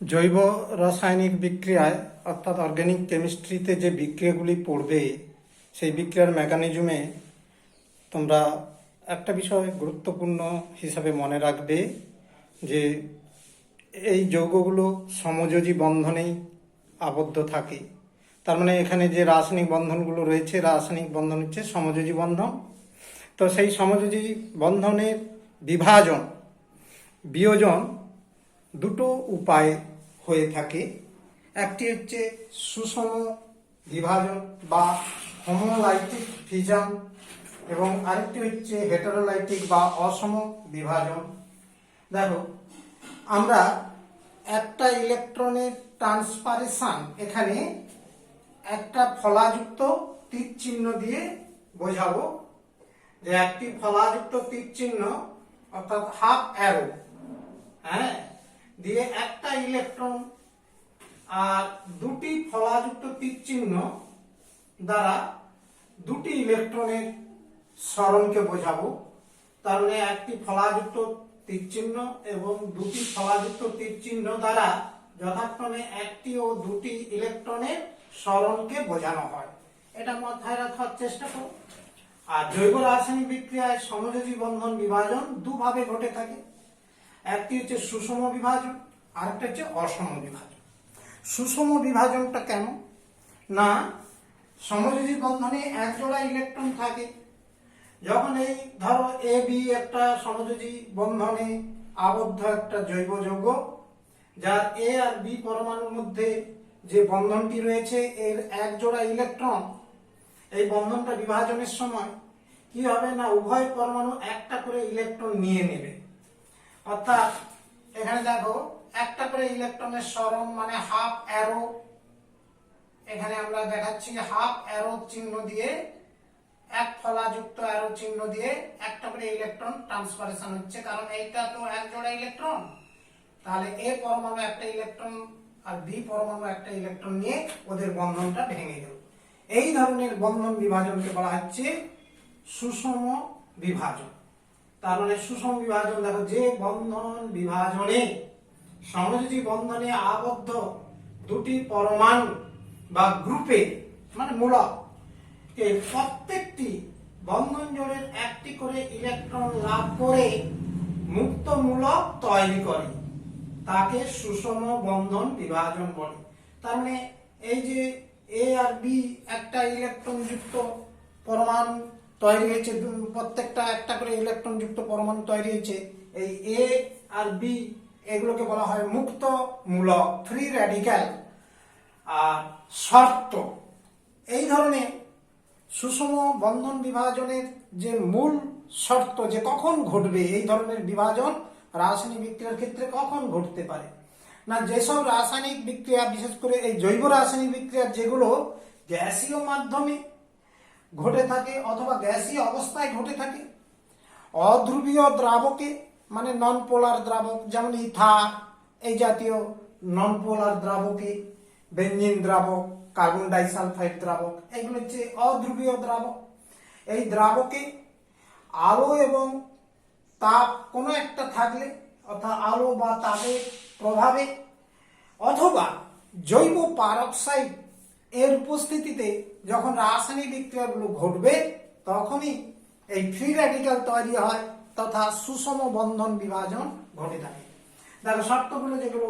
জৈব রাসায়নিক বিক্রিয়ায় অর্থাৎ অর্গানিক কেমিস্ট্রিতে যে বিক্রিয়াগুলি পড়বে সেই বিক্রিয়ার মেকানিজমে তোমরা একটা বিষয় গুরুত্বপূর্ণ হিসাবে মনে রাখবে যে এই যৌগগুলো সমযোজী বন্ধনেই আবদ্ধ থাকে। তার মানে এখানে যে রাসায়নিক বন্ধনগুলো রয়েছে, রাসায়নিক বন্ধন হচ্ছে সমযোজী বন্ধন। তো সেই সমযোজী বন্ধনের বিভাজন, বিয়োজন দুটো উপায়ে হয়ে থাকে। একটি হচ্ছে সুষম বিভাজন বা হোমোলাইটিক ফিশন এবং আরেকটি হচ্ছে হেটারোলাইটিক বা অসম বিভাজন। দেখো, আমরা একটা ইলেকট্রনের ট্রান্সপারেশন এখানে একটা ফলাযুক্ত তীর চিহ্ন দিয়ে বোঝাবো যে একটি ফলাযুক্ত তীর চিহ্ন অর্থাৎ হাফ অ্যারো দিয়ে একটা ইলেকট্রন আর দুটি ফলাযুক্ত তীর চিহ্ন দ্বারা দুটি ইলেকট্রনের সরণকে বোঝাবো। তার মানে একটি ফলাযুক্ত তীর চিহ্ন এবং দুটি ফলাযুক্ত তীর চিহ্ন দ্বারা যথাক্রমে একটি ও দুটি ইলেকট্রনের সরণকে বোঝানো হয়। এটা মাথায় রাখার চেষ্টা করো। আর জৈব রাসায়নিক বিক্রিয়ায় সমযোজী বন্ধন বিভাজন দুভাবে ঘটে থাকে। একটি হচ্ছে সুষম বিভাজন, আরেকটা হচ্ছে অসম বিভাজন। সুষম বিভাজনটা কেন না, সমযোজী বন্ধনে এক জোড়া ইলেকট্রন থাকে। যখন এই ধরো এ বি একটা সমযোজী বন্ধনে আবদ্ধ একটা জৈব যৌগ, যার এ আর বি পরমাণুর মধ্যে যে বন্ধনটি রয়েছে এর এক জোড়া ইলেকট্রন, এই বন্ধনটা বিভাজনের সময় কি হবে না, উভয় পরমাণু একটা করে ইলেকট্রন নিয়ে নেবে। অর্থাৎ এখানে দেখো একটা করে ইলেকট্রনের সরণ মানে হাফ অ্যারো, এখানে আমরা দেখাচ্ছি হাফ অ্যারো চিহ্ন দিয়ে, এক ফলাযুক্ত অ্যারো চিহ্ন দিয়ে একটা করে ইলেকট্রন ট্রান্সফারেশন হচ্ছে। কারণ এইটা তো এক জোড়া ইলেকট্রন, তাহলে এ পরমাণু একটা ইলেকট্রন আর বি পরমাণু একটা ইলেকট্রন নিয়ে ওদের বন্ধনটা ভেঙে গেল। এই ধরনের বন্ধন বিভাজনকে বলা হচ্ছে সুষম বিভাজন। তার মানে সুষম বিভাজন, দেখো যে বন্ধন বিভাজনে সমযোজী বন্ধনে আবদ্ধ দুটি পরমাণু বা গ্রুপে মানে মূলক প্রত্যেকটি বন্ধন জোড়ের একটি করে ইলেকট্রন লাভ করে মুক্ত মূলক তৈরি করে, তাকে সুষম বন্ধন বিভাজন বলে। তার মানে এই যে এ আর বি একটা ইলেকট্রন যুক্ত পরমাণু তৈরি হয়েছে, প্রত্যেকটা একটা করে ইলেকট্রন যুক্ত পরমাণু তৈরি হয়েছে, এই এ আর বি এগুলোকে বলা হয় মুক্ত মূলক, ফ্রি র্যাডিক্যাল। আর শর্ত, এই ধরনের সুষম বন্ধন বিভাজনের যে মূল শর্ত যে কখন ঘটবে, এই ধরনের বিভাজন রাসায়নিক বিক্রিয়ার ক্ষেত্রে কখন ঘটতে পারে না, যেসব রাসায়নিক বিক্রিয়া বিশেষ করে এই জৈব রাসায়নিক বিক্রিয়া যেগুলো গ্যাসীয় মাধ্যমে ঘটে থাকে অথবা গ্যাসীয় অবস্থায় ঘটে থাকে, অধ্রুবীয় দ্রাবকে মানে নন পোলার দ্রাবক যেমন ইথার এই জাতীয় নন পোলার দ্রাবকে, বেনজিন দ্রাবক, কার্বন ডাইসালফাইড দ্রাবক, এগুলো হচ্ছে অধ্রুবীয় দ্রাবক। এই দ্রাবকে আলো এবং তাপ কোনো একটা থাকলে অর্থাৎ আলো বা তাপের প্রভাবে অথবা জৈব পারক্সাইড এর উপস্থিতিতে যখন রাসায়নিক বিক্রিয়াগুলো ঘটবে তখনই এই ফ্রি র্যাডিক্যাল তৈরি হয় তথা সুষম বন্ধন বিভাজন ঘটে থাকে। দেখো শর্তগুলো যেগুলো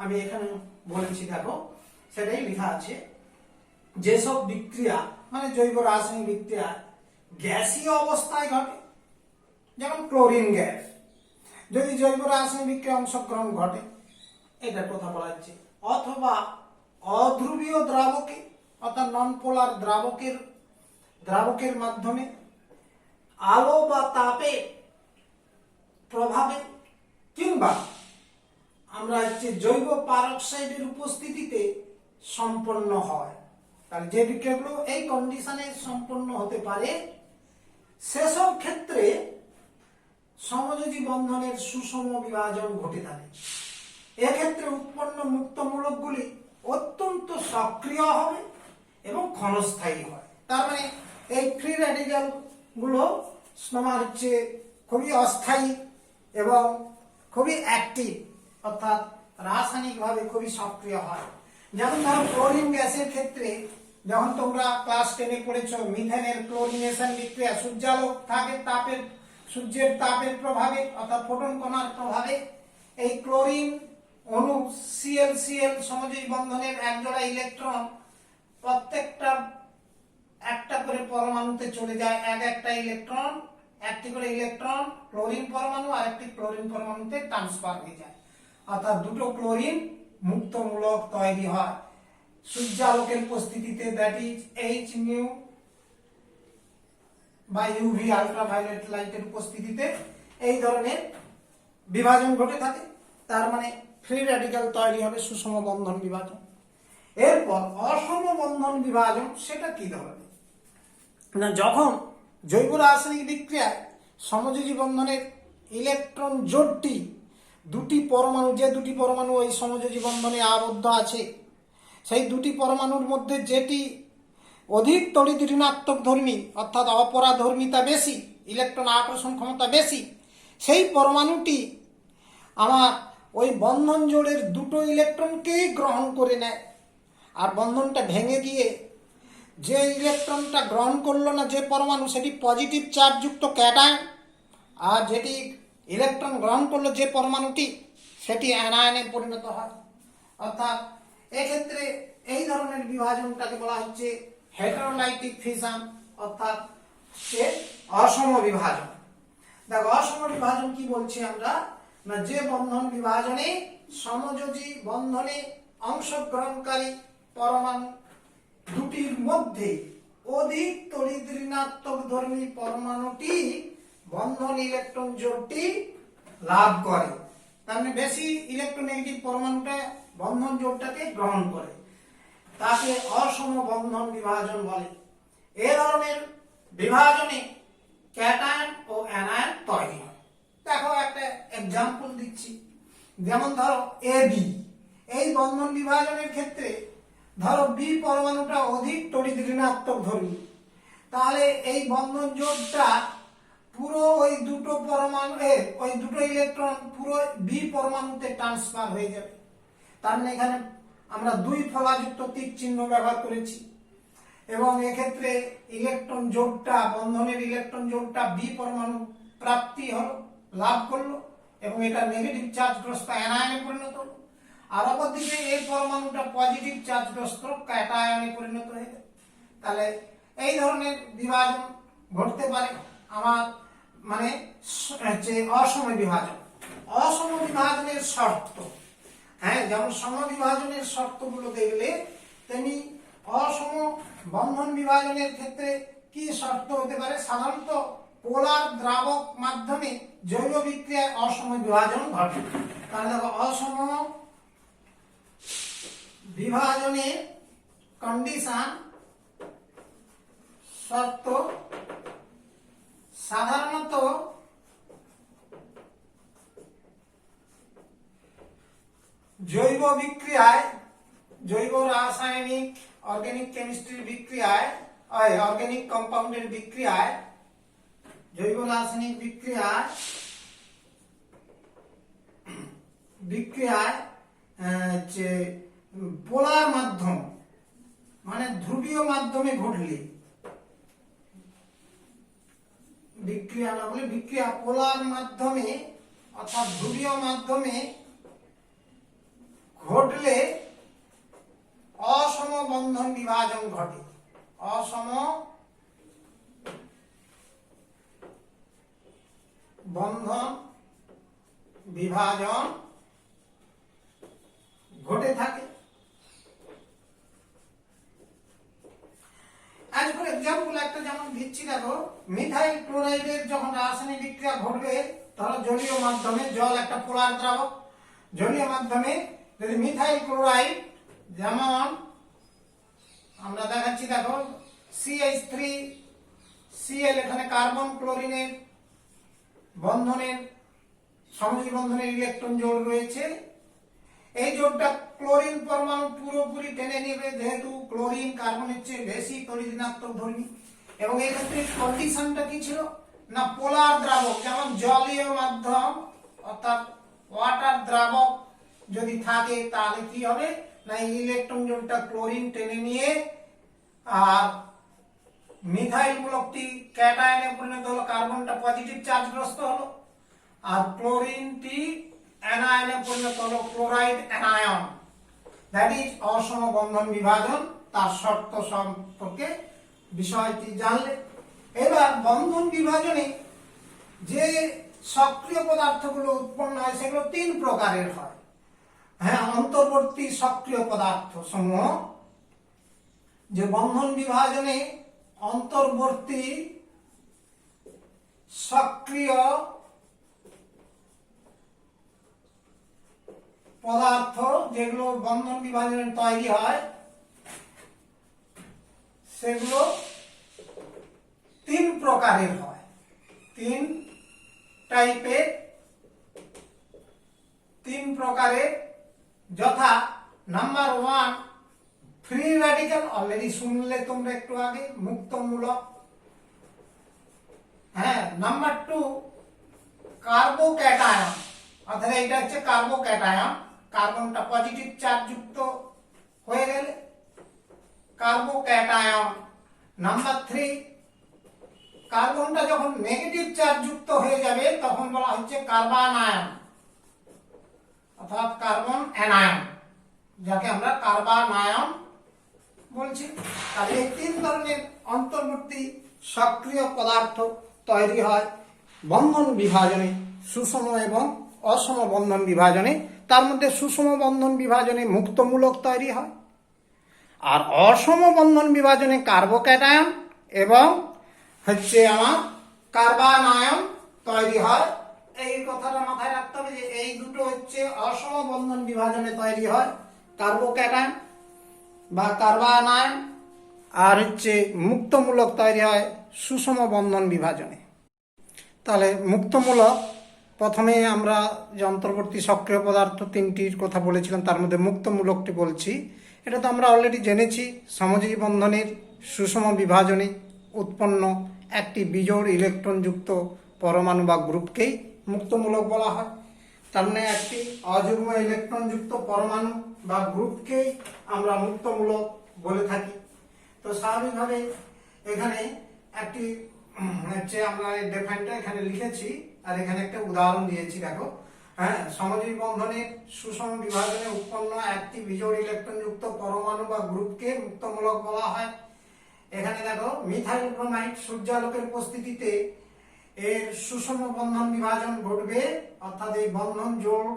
আমি এখানে বলেছি, দেখো সেটাই লেখা আছে। যেসব বিক্রিয়া মানে জৈব রাসায়নিক বিক্রিয়া গ্যাসীয় অবস্থায় ঘটে, যেমন ক্লোরিন গ্যাস, যদি জৈব রাসায়নিক বিক্রিয়া অংশগ্রহণ ঘটে এটার কথা বলা হচ্ছে, অথবা অধ্রুবীয় দ্রাবকে অর্থাৎ নন পোলার দ্রাবকের মাধ্যমে আলো বা তাপের প্রভাবে, কিংবা আমরা জৈব পারক্সাইডের উপস্থিতিতে সম্পন্ন হয়। তাহলে যে বিক্রিয়াগুলো এই কন্ডিশনে সম্পন্ন হতে পারে সেসব ক্ষেত্রে সমযোজী বন্ধনের সুষম বিভাজন ঘটে থাকে। এক্ষেত্রে উৎপন্ন মুক্তমূলকগুলি অত্যন্ত সক্রিয় হবে এবং ক্ষণস্থায়ী হয়। তার মানে এই ফ্রি র্যাডিক্যাল গুলো তোমার হচ্ছে খুবই অস্থায়ী এবং খুবই অ্যাক্টিভ, অর্থাৎ রাসায়নিকভাবে খুবই সক্রিয় হয়। যেমন ধরো ক্লোরিন গ্যাসের ক্ষেত্রে যখন তোমরা ক্লাস 10 এ পড়েছো মিথেনের ক্লোরিনেশন বিক্রিয়া সূর্যালোক থাকে সূর্যের তাপের প্রভাবে অর্থাৎ ফোটন কণার প্রভাবে এই ক্লোরিন অণু Cl সমযোজী বন্ধনের একজোড়া ইলেকট্রন প্রত্যেকটা একটা করে পরমাণুতে চলে যায়, একটা ইলেকট্রন একটি করে ইলেকট্রন ক্লোরিন পরমাণু আর একটি ক্লোরিন পরমাণুতে ট্রান্সফার হয়ে যায়, অর্থাৎ দুটো ক্লোরিন মুক্ত মূলক তৈরি হয় সূর্যালোকের উপস্থিতিতে, দ্যাট ইজ H nu বা ইউভি আল্ট্রাভায়োলেট লাইটের উপস্থিতিতে এই ধরনের বিভাজন ঘটে থাকে। তার মানে ফ্রি র্যাডিক্যাল তৈরি হবে, সুষম বন্ধন বিভাজন। এরপর অসম বন্ধন বিভাজন, সেটা কি ধরনের না, যখন জৈব রাসায়নিক বিক্রিয়ায় সমযোজী বন্ধনের ইলেকট্রন জোড়টি দুটি পরমাণু, যে দুটি পরমাণু ওই সমযোজী বন্ধনে আবদ্ধ আছে সেই দুটি পরমাণুর মধ্যে যেটি অধিক তড়িৎ ঋণাত্মক ধর্মী অর্থাৎ অপরাধর্মিতা বেশি, ইলেকট্রন আকর্ষণ ক্ষমতা বেশি, সেই পরমাণুটি আমার ওই বন্ধন জোড়ের দুটো ইলেকট্রনকেই গ্রহণ করে নেয়, আর বন্ধনটা ভেঙে গিয়ে যে ইলেকট্রনটা গ্রহণ করলো না যে পরমাণু সেটি পজিটিভ চার্জযুক্ত ক্যাটায়ন, আর যেটি ইলেকট্রন গ্রহণ করলো যে পরমাণুটি সেটি অ্যানায়নে পরিণত হয়। অর্থাৎ এক্ষেত্রে এই ধরনের বিভাজনটাকে বলা হচ্ছে হেটারোলাইটিক ফিশন, অর্থাৎ সে অসম বিভাজন। দেখো অসম বিভাজন কি বলছি আমরা না, যে বন্ধন বিভাজনে সমযোজী বন্ধনে অংশগ্রহণকারী পরমাণু দুটির মধ্যে অধিক তড়িৎ ঋণাত্মক ধর্মী পরমাণুটি বন্ধন ইলেকট্রন জোড়টি লাভ করে, তার মানে বেশি ইলেকট্রোনেগেটিভ পরমাণুটা বন্ধন জোড়টাকে গ্রহণ করে, তাকে অসম বন্ধন বিভাজন বলে। এ ধরনের বিভাজনে ক্যাটায়ন ও অ্যানায়ন তৈরি হয়। দেখো একটা এক্সাম্পল দিচ্ছি, যেমন ধরো AB, এই বন্ধন বিভাজনের ক্ষেত্রে ধরো B পরমাণুটা অধিক তড়িৎ ঋণাত্মক ধর্মী, তাহলে এই বন্ধন জোড়টা পুরো ওই দুটো পরমাণু ওই দুটো ইলেকট্রন পুরো B পরমাণুতে ট্রান্সফার হয়ে যাবে। তার মানে এখানে আমরা দুই ফলাযুক্ত তীর চিহ্ন ব্যবহার করেছি, এবং এক্ষেত্রে ইলেকট্রন জোড়টা বন্ধনের ইলেকট্রন জোড়টা B পরমাণু প্রাপ্তি হলো, লাভ করলো, এবং এটা নেগেটিভ চার্জগ্রস্ত অ্যানায়নে পরিণত হলো, আর অপরদিকে এই পরমাণুটা পজিটিভ চার্জগ্রস্ত ক্যাটায়নে পরিণত হয়ে যায়। তাহলে এই ধরনের বিভাজন ঘটতে পারে আমার মানে হচ্ছে অসম বিভাজন। অসম বিভাজনের শর্ত, হ্যাঁ, যেমন সম বিভাজনের শর্তগুলো দেখলে তেমনি অসম বন্ধন বিভাজনের ক্ষেত্রে কি শর্ত হতে পারে। সাধারণত পোলার দ্রাবক মাধ্যমে জৈব বিক্রিয়ায় অসম বিভাজন ঘটে। তাহলে দেখো অসম বিভাজনের কন্ডিশন শর্ত সাধারণত জৈব বিক্রিয়ায়, জৈব রাসায়নিক অর্গানিক কেমিস্ট্রির বিক্রিয়ায়, অর্গানিক কম্পাউন্ডের বিক্রিয়ায়, জৈব রাসায়নিক বিক্রিয়ায় পোলার মাধ্যম মানে ধ্রুবীয় মাধ্যমে ঘটলে, বিক্রিয়া না বলে বিক্রিয়া পোলার মাধ্যমে অর্থাৎ ধ্রুবীয় মাধ্যমে ঘটলে অসম বন্ধন বিভাজন ঘটে। অসম বন্ধন বিভাজন ঘটে থাকে। এক্সাম্পল একটা যেমন দিচ্ছি, দেখো মিথাইল ক্লোরাইডের যখন রাসায়নিক বিক্রিয়া ঘটবে, ধরো জলীয় মাধ্যমে, জল একটা পোলার দ্রাবক, জলীয় মাধ্যমে যদি মিথাইল ক্লোরাইড, যেমন আমরা দেখাচ্ছি, দেখো CH3Cl, এখানে কার্বন ক্লোরিনের বন্ধনের সমযোজী বন্ধনের ইলেকট্রন জোড় রয়েছে, এই জোড়টা ক্লোরিন পরমাণু পুরোপুরি টেনে নেবে, যেহেতু ক্লোরিন কার্বনের চেয়ে বেশি তড়িৎ ঋণাত্মক ধর্মী, এবং এই ক্ষেত্রে কন্ডিশনটা কি ছিল না, পোলার দ্রাবক যেমন জলীয় মাধ্যম অর্থাৎ ওয়াটার দ্রাবক যদি থাকে তাহলে কি হবে না ইলেকট্রন জোড়টা ক্লোরিন টেনে নিয়ে আর মিথাইল মূলকটি ক্যাটায়নে পরিণত হলো, কার্বনটা পজিটিভ চার্জগ্রস্ত হলো, আর ক্লোরিনটি অ্যানায়নে পরিণত হলো, ক্লোরাইড অ্যানায়ন। দ্যাট ইজ অসম বন্ধন বিভাজন। তার শর্ত সম্পর্কে বিষয়টি জানলে এবার বন্ধন বিভাজনে যে সক্রিয় পদার্থগুলো উৎপন্ন হয় সেগুলো তিন প্রকারের হয়। হ্যাঁ, অন্তর্বর্তী সক্রিয় পদার্থ সমূহ যে বন্ধন বিভাজনে অন্তর্বর্তী সক্রিয় পদার্থ যেগুলো বন্ধন বিভাজনে তৈরি হয় সেগুলো তিন প্রকারের হয়, তিন প্রকারের, যথা নাম্বার 1 ফ্রি রেডিক্যাল, অলরেডি শুনলে তোমরা একটু আগে, মুক্তমূলক। হ্যাঁ, নাম্বার 2 কার্বোক্যাটায়ন, অর্থাৎ এটা হচ্ছে কার্বোক্যাটায়ন, কার্বনটা পজিটিভ চার্জ যুক্ত হয়ে গেলে কার্বোক্যাটায়ন। নাম্বার 3 কার্বনটা যখন নেগেটিভ চার্জ যুক্ত হয়ে যাবে তখন বলা হচ্ছে কার্বানায়ন, অর্থাৎ কার্বন অ্যানায়ন, যাকে আমরা কার্বানায়ন বলছি। তাহলে এই তিন ধরনের অন্তর্বর্তী সক্রিয় পদার্থ তৈরি হয় বন্ধন বিভাজনে, সুষম এবং অসম বন্ধন বিভাজনে। তার মধ্যে সুষম বন্ধন বিভাজনে মুক্তমূলক তৈরি হয়, আর অসম বন্ধন বিভাজনে কার্বোক্যাটায়ন এবং হচ্ছে আমার কার্বানায়ন তৈরি হয়। এই কথাটা মাথায় রাখতে হবে যে এই দুটো হচ্ছে অসম বন্ধন বিভাজনে তৈরি হয়, কার্বোক্যাটায়ন বা কার্বানায়ন, আর হচ্ছে মুক্তমূলক তৈরি হয় সুষম বন্ধন বিভাজনে। তাহলে মুক্তমূলক, প্রথমে আমরা যে অন্তর্বর্তী সক্রিয় পদার্থ তিনটির কথা বলেছিলাম তার মধ্যে মুক্তমূলকটি বলছি। এটা তো আমরা অলরেডি জেনেছি, সমযোজী বন্ধনের সুষম বিভাজনে উৎপন্ন একটি বিজোড় ইলেকট্রনযুক্ত পরমাণু বা গ্রুপকেই মুক্তমূলক বলা হয়। তার মানে একটি অযুগ্ম ইলেকট্রনযুক্ত পরমাণু বা গ্রুপকেই আমরা মুক্তমূলক বলে থাকি। তো স্বাভাবিকভাবে এখানে একটি হচ্ছে আমরা ডেফাইনটা এখানে লিখেছি আর এখানে একটা উদাহরণ দিয়েছি, দেখো। হ্যাঁ, সমযোজী বন্ধনের সুষম বিভাজনে উৎপন্ন একটি বিজোড় ইলেকট্রনযুক্ত পরমাণু বা গ্রুপকে মুক্তমূলক বলা হয়। এখানে দেখো মিথাইল ব্রোমাইড সূর্যালোকের উপস্থিতিতে এর সুষম বন্ধন বিভাজন ঘটবে, অর্থাৎ এই বন্ধন জোড়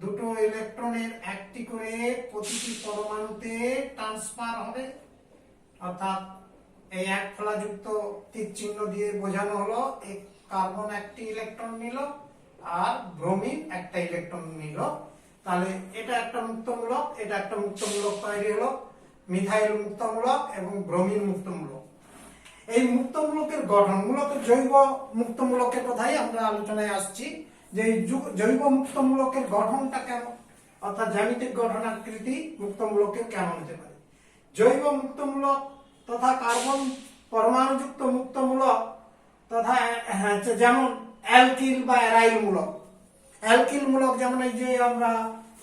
দুটো ইলেকট্রনের একটি করে প্রতিটি পরমাণুতে ট্রান্সফার হবে, অর্থাৎ এই এক ফলাযুক্ত তীর চিহ্ন দিয়ে বোঝানো হলো এই কার্বন একটি ইলেকট্রন নিল আর ব্রোমিন একটা ইলেকট্রন নিল। তাহলে এটা একটা মুক্তমূলক, এটা একটা মুক্তমূলক তৈরি হলো, মিথাইল মুক্তমূলক এবং ব্রোমিন মুক্তমূলক। এই মুক্তমূলকের গঠন, মূলত জৈব মুক্তমূলকের কথাই আমরা আলোচনায় আসছি, যে জৈব মুক্তমূলকের গঠনটা কেমন, অর্থাৎ জ্যামিতিক গঠন আকৃতি মুক্তমূলকের কেমন হতে পারে। জৈব মুক্তমূলক তথা কার্বন পরমাণুযুক্ত মুক্তমূলক তথা যেমন অ্যালকিল বা অ্যারাইল মূলক। অ্যালকিল মূলক যেমন এই যে আমরা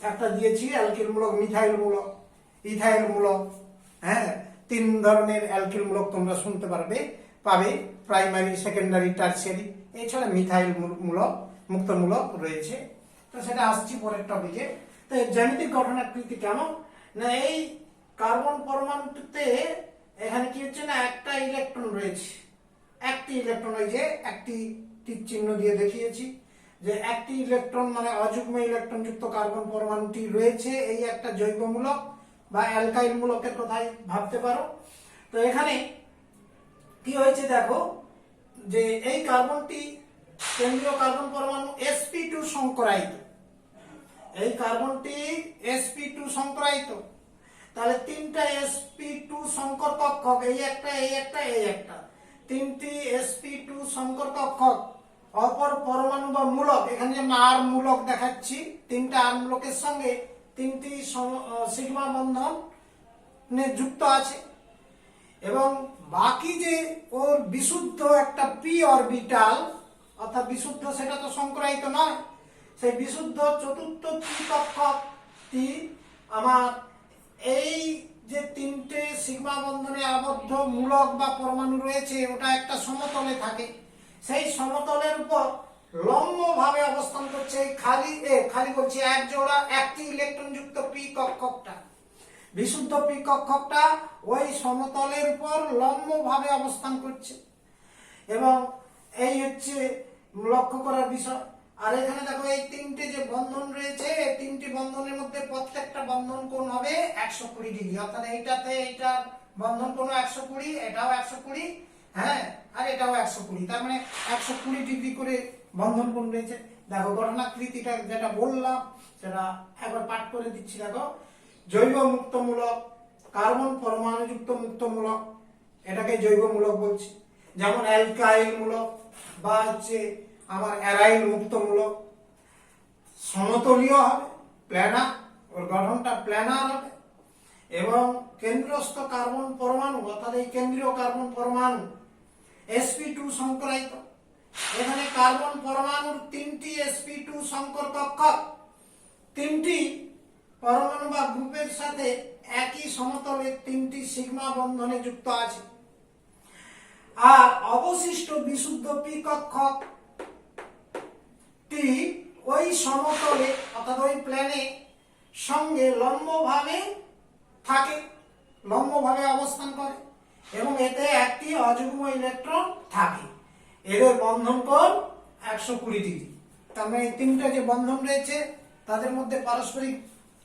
একটা দিয়েছি অ্যালকিল মূলক, মিথাইল মূলক, ইথাইল মূলক। হ্যাঁ, তিন ধরনের অ্যালকিল মূলক তোমরা শুনতে পাবে, প্রাইমারি, সেকেন্ডারি, টারসিয়ারি। এছাড়া মিথাইল মূলক মুক্তমূলক রয়েছে, তো সেটা আসছি পরের টপিকে। তো জ্যামিতিক গঠন আকৃতি কেমন না, এই কার্বন পরমাণুতে এখানে কি হচ্ছে না একটা ইলেকট্রন রয়েছে, একটি ইলেকট্রন, ওই যে একটি তীর চিহ্ন দিয়ে দেখিয়েছি যে একটি ইলেকট্রন মানে অযুগ্ম ইলেকট্রন যুক্ত কার্বন পরমাণুটি রয়েছে, এই একটা জৈবমূলক বা অ্যালকাইল মূলকের কথাই ভাবতে পারো। তো এখানে কি হয়েছে দেখো, যে এই কার্বনটি কেন্দ্রীয় কার্বন পরমাণু sp2 সংকরায়িত, এই কার্বনটি sp2 সংকরায়িত। তাহলে তিনটা sp2 সংকর কক্ষক, এই একটা, এই একটা, এই একটা, তিনটি sp2 সংকর কক্ষক অপর পরমাণু বা মূলক, এখানে যে আর মূলক দেখাচ্ছি, তিনটা আর মূলকের সঙ্গে তিনটি সিগমা বন্ধন যুক্ত আছে, এবং বাকি যে ওর বিশুদ্ধ একটা পি অরবিটাল, অর্থাৎ বিশুদ্ধ, সেটা তো সংকরায়িত নয়, সেই বিশুদ্ধ চতুর্থ ত্রিকক্ষকটি আমার এই যে তিনটে সিগমা বন্ধনে আবদ্ধ মূলক বা পরমাণু রয়েছে ওটা একটা সমতলে থাকে। সেই সমতলের উপর লম্বভাবে অবস্থান করছে খালি বলছি এক জোড়া একটি ইলেকট্রন যুক্ত পি কক্ষকটা। বিশুদ্ধ পি কক্ষকটা ওই সমতলের উপর লম্বভাবে অবস্থান করছে এবং এই হচ্ছে লক্ষ্য করার বিষয়। আর এখানে দেখো এই তিনটে যে বন্ধন রয়েছে এই তিনটি বন্ধনের মধ্যে প্রত্যেকটা বন্ধন কোণ হবে 120 ডিগ্রি, অর্থাৎ এইটাতে এইটার বন্ধন কোণ 120, এটাও 120, হ্যাঁ, আর এটাও 120, তার মানে 120 ডিগ্রি করে বন্ধন কোণ রয়েছে। দেখো গঠনাকৃতিটা যেটা বললাম সেটা একবার পাঠ করে দিচ্ছি। দেখো জৈব মুক্তমূলক, কার্বন পরমাণুযুক্ত মুক্তমূলক, এটাকে জৈব মূলক বলছি। যেমন অ্যালকাইল মূলক বা হচ্ছে আমার অ্যারাইল মুক্তমূলক। সমতলীয় হবে, প্ল্যানার, ওর গঠনটা প্ল্যানার হবে এবং কেন্দ্রস্থ কার্বন পরমাণু অর্থাৎ এই কেন্দ্রীয় কার্বন পরমাণু sp2 সংকরায়িত। এখানে কার্বন পরমাণুর তিনটি sp2 সংকর কক্ষক তিনটি পরমাণু বা গ্রুপের সাথে একই সমতলে তিনটি সিগমা বন্ধনে যুক্ত আছে। আর অবশিষ্ট বিশুদ্ধ পি কক্ষকটি ওই সমতলে অর্থাৎ ওই প্লেনে সঙ্গে লম্বভাবে থাকে, লম্বভাবে অবস্থান করে এবং এতে একটি অযুগ্ম ইলেকট্রন থাকে। এদের বন্ধন কোণ 120 ডিগ্রি। তার মানে এই তিনটা যে বন্ধন রয়েছে তাদের মধ্যে পারস্পরিক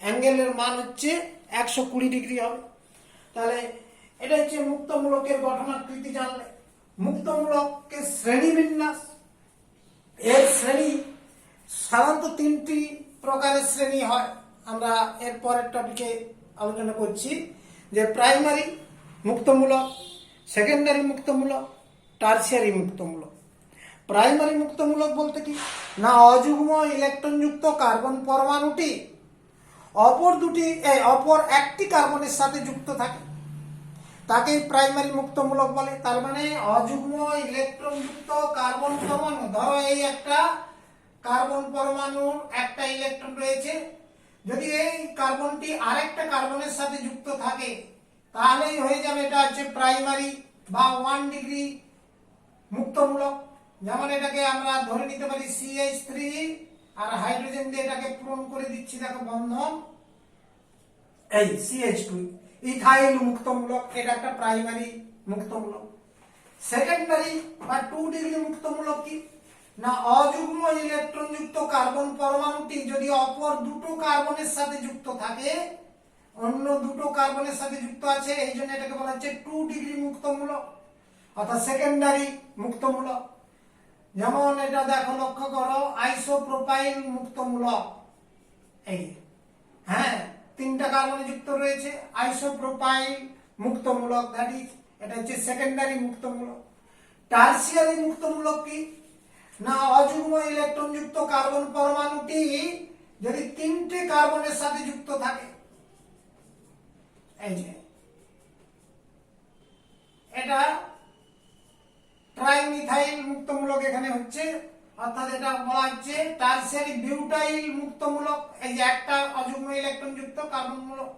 অ্যাঙ্গেলের মান হচ্ছে 120 ডিগ্রি হবে। তাহলে এটা হচ্ছে মুক্তমূলকের গঠনাকৃতি জানলে। মুক্তমূলকের শ্রেণীবিন্যাস, এর শ্রেণী সাধারণত তিনটি প্রকারের শ্রেণী হয়। আমরা এর পরের টপিকে আলোচনা করছি যে প্রাইমারি মুক্তমূলক, সেকেন্ডারি মুক্তমূলক, টারসিয়ারি মুক্তমূলক। প্রাইমারি মুক্তমূলক বলতে কি না, অযুগ্ম ইলেকট্রনযুক্ত কার্বন পরমাণুটি অপর একটি কার্বনের সাথে যুক্ত থাকে, তাকে প্রাইমারি মুক্তমূলক বলে। তার মানে অযুগ্ম ইলেকট্রনযুক্ত কার্বন পরমাণু, ধরো এই একটা কার্বন পরমাণুর একটা ইলেকট্রন রয়েছে, যদি এই কার্বনটি আরেকটা কার্বনের সাথে যুক্ত থাকে তাহলেই হয়ে যাবে এটা হচ্ছে প্রাইমারি বা 1 ডিগ্রি মুক্তমূলক। যেমন এটাকে আমরা ধরে নিতে পারি CH3 আর হাইড্রোজেন দিয়ে এটাকে পূরণ করে দিচ্ছি, দেখো বন্ধন এই CH2, ইথাইল মুক্তমূলক, এটা একটা প্রাইমারি মুক্তমূলক। সেকেন্ডারি বা 2 ডিগ্রি মুক্তমূলক কি না, অযুগ্ম ইলেকট্রনযুক্ত কার্বন পরমাণুটি যদি অপর দুটো কার্বনের সাথে যুক্ত থাকে, অন্য দুটো কার্বনের সাথে যুক্ত আছে, এই জন্য এটাকে বলা হচ্ছে 2 ডিগ্রি মুক্তমূলক অর্থাৎ সেকেন্ডারি মুক্তমূলক। যেমন এটা দেখো লক্ষ্য করো আইসোপ্রোপাইল মুক্তমূলক, এই হ্যাঁ তিনটা কার্বনে যুক্ত রয়েছে, আইসোপ্রোপাইল মুক্তমূলক, দ্যাট ইজ এটা হচ্ছে সেকেন্ডারি মুক্তমূলক। টারসিয়ারি মুক্তমূলক কি না, অযুগ্ম ইলেকট্রনযুক্ত কার্বন পরমাণুটি যদি তিনটে কার্বনের সাথে যুক্ত থাকে, এই যে এটা ট্রাইমিথাইল মুক্তমূলক এখানে হচ্ছে, অর্থাৎ এটা বলা হচ্ছে টারসিয়ারি বিউটাইল মুক্তমূলক। এই যে একটা অযুগ্ম ইলেকট্রন যুক্ত কার্বন মূলক,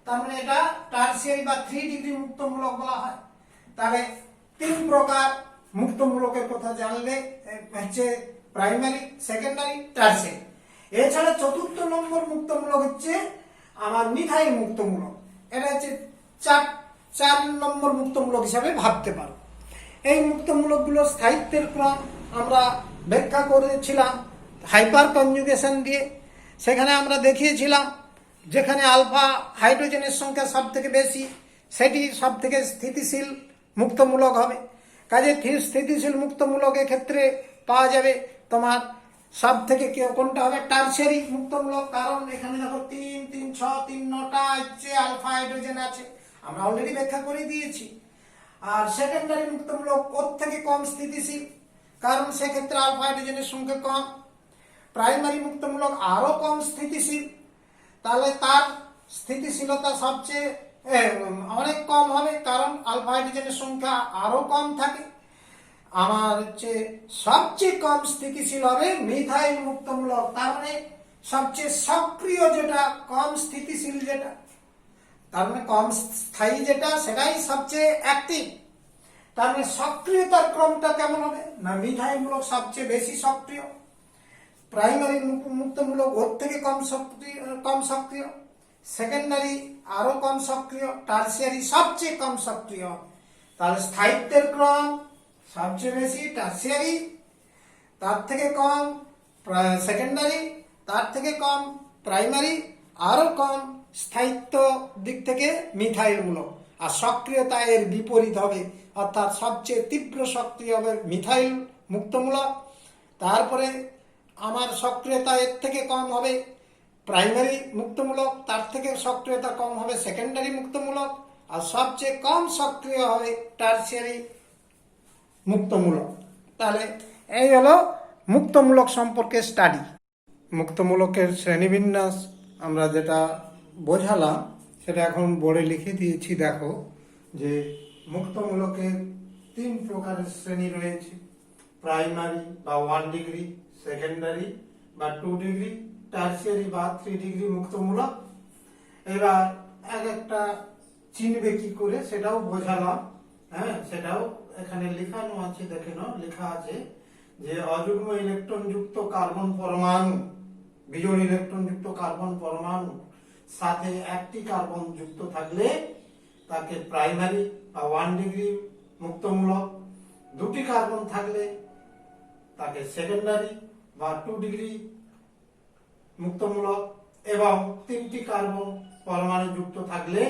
তার মানে এটা টারসিয়ারি বা 3 ডিগ্রি মুক্তমূলক বলা হয়। তাহলে তিন প্রকার মুক্তমূলকের কথা জানলে হচ্ছে প্রাইমারি, সেকেন্ডারি, টারসিয়ারি। এছাড়া চতুর্থ নম্বর মুক্তমূলক হচ্ছে আমার মিথাইল মুক্তমূলক। এটা হচ্ছে 4 নম্বর মুক্তমূলক হিসাবে ভাবতে পারো। এই মুক্তমূলকগুলোর স্থায়িত্বের ক্রম আমরা ব্যাখ্যা করেছিলাম হাইপার কনজুগেশন দিয়ে। সেখানে আমরা দেখিয়েছিলাম যেখানে আলফা হাইড্রোজেনের সংখ্যা সব থেকে বেশি সেটি সব থেকে স্থিতিশীল মুক্তমূলক হবে। কাজে স্থিতিশীল মুক্তমূলকের ক্ষেত্রে পাওয়া যাবে তোমার সব থেকে কোনটা হবে, টারসিয়ারি মুক্তমূলক। কারণ এখানে দেখো 3, 3, 6, 3, 9টা হচ্ছে আলফা হাইড্রোজেন আছে, আমরা অলরেডি ব্যাখ্যা করে দিয়েছি। আর সেকেন্ডারি মুক্তমূলক ওর থেকে কম স্থিতিশীল, কারণ সেক্ষেত্রে আলফা হাইড্রোজেনের সংখ্যা কম। প্রাইমারি মুক্তমূলক আরো কম স্থিতিশীল, তাহলে তার স্থিতিশীলতা সবচেয়ে অনেক কম হবে, কারণ আলফা হাইড্রোজেনের সংখ্যা আরো কম থাকে। আমার হচ্ছে সবচেয়ে কম স্থিতিশীল হবে মিথাইল মুক্তমূলক, তার মানে সবচেয়ে সক্রিয় যেটা, কম স্থিতিশীল যেটা, তার মানে কম স্থায়ী যেটা, সেটাই সবচেয়ে অ্যাক্টিভ। তার মানে সক্রিয়তার ক্রমটা কেমন হবে না, মিথাইল মূলক সবচেয়ে বেশি সক্রিয়, প্রাইমারি মুক্তমূলক ওর থেকে কম সক্রিয়, সেকেন্ডারি আরো কম সক্রিয়, টার্সিয়ারি সবচেয়ে কম সক্রিয়। তাহলে স্থায়িত্বের ক্রম সবচেয়ে বেশি টার্সিয়ারি, তার থেকে কম সেকেন্ডারি, তার থেকে কম প্রাইমারি, আরো কম স্থায়িত্ব দিক থেকে মিথাইলমূলক। আর সক্রিয়তা এর বিপরীত হবে, অর্থাৎ সবচেয়ে তীব্র সক্রিয় হবে মিথাইল মুক্তমূলক। তারপরে আমার সক্রিয়তা এর থেকে কম হবে প্রাইমারি মুক্তমূলক, তার থেকে সক্রিয়তা কম হবে সেকেন্ডারি মুক্তমূলক, আর সবচেয়ে কম সক্রিয় হবে টার্সিয়ারি মুক্তমূলক। তাহলে এই হলো মুক্তমূলক সম্পর্কে স্টাডি। মুক্তমূলকের শ্রেণীবিন্যাস আমরা যেটা বোঝালাম সেটা এখন বোর্ডে লিখে দিয়েছি। দেখো যে মুক্তমূলকের 3 প্রকারের শ্রেণী রয়েছে, প্রাইমারি বা 1 ডিগ্রি, সেকেন্ডারি বা 2 ডিগ্রি, টার্সিয়ারি বা 3 ডিগ্রি মুক্তমূলক। এবার এক একটা চিনবে কি করে সেটাও বোঝালাম। হ্যাঁ, সেটাও এখানে লেখানো আছে, দেখে নাও, লেখা আছে যে অযুগ্ম ইলেকট্রন যুক্ত কার্বন পরমাণু, বিজোড় ইলেকট্রন যুক্ত কার্বন পরমাণু সাথে একটি কার্বন যুক্ত থাকলে তাকে প্রাইমারি বা 1 ডিগ্রি মুক্তমূলক, দুটি কার্বন থাকলে তাকে সেকেন্ডারি বা 2 ডিগ্রি মুক্তমূলক, এবং 3টি কার্বন পরমাণু যুক্ত থাকলে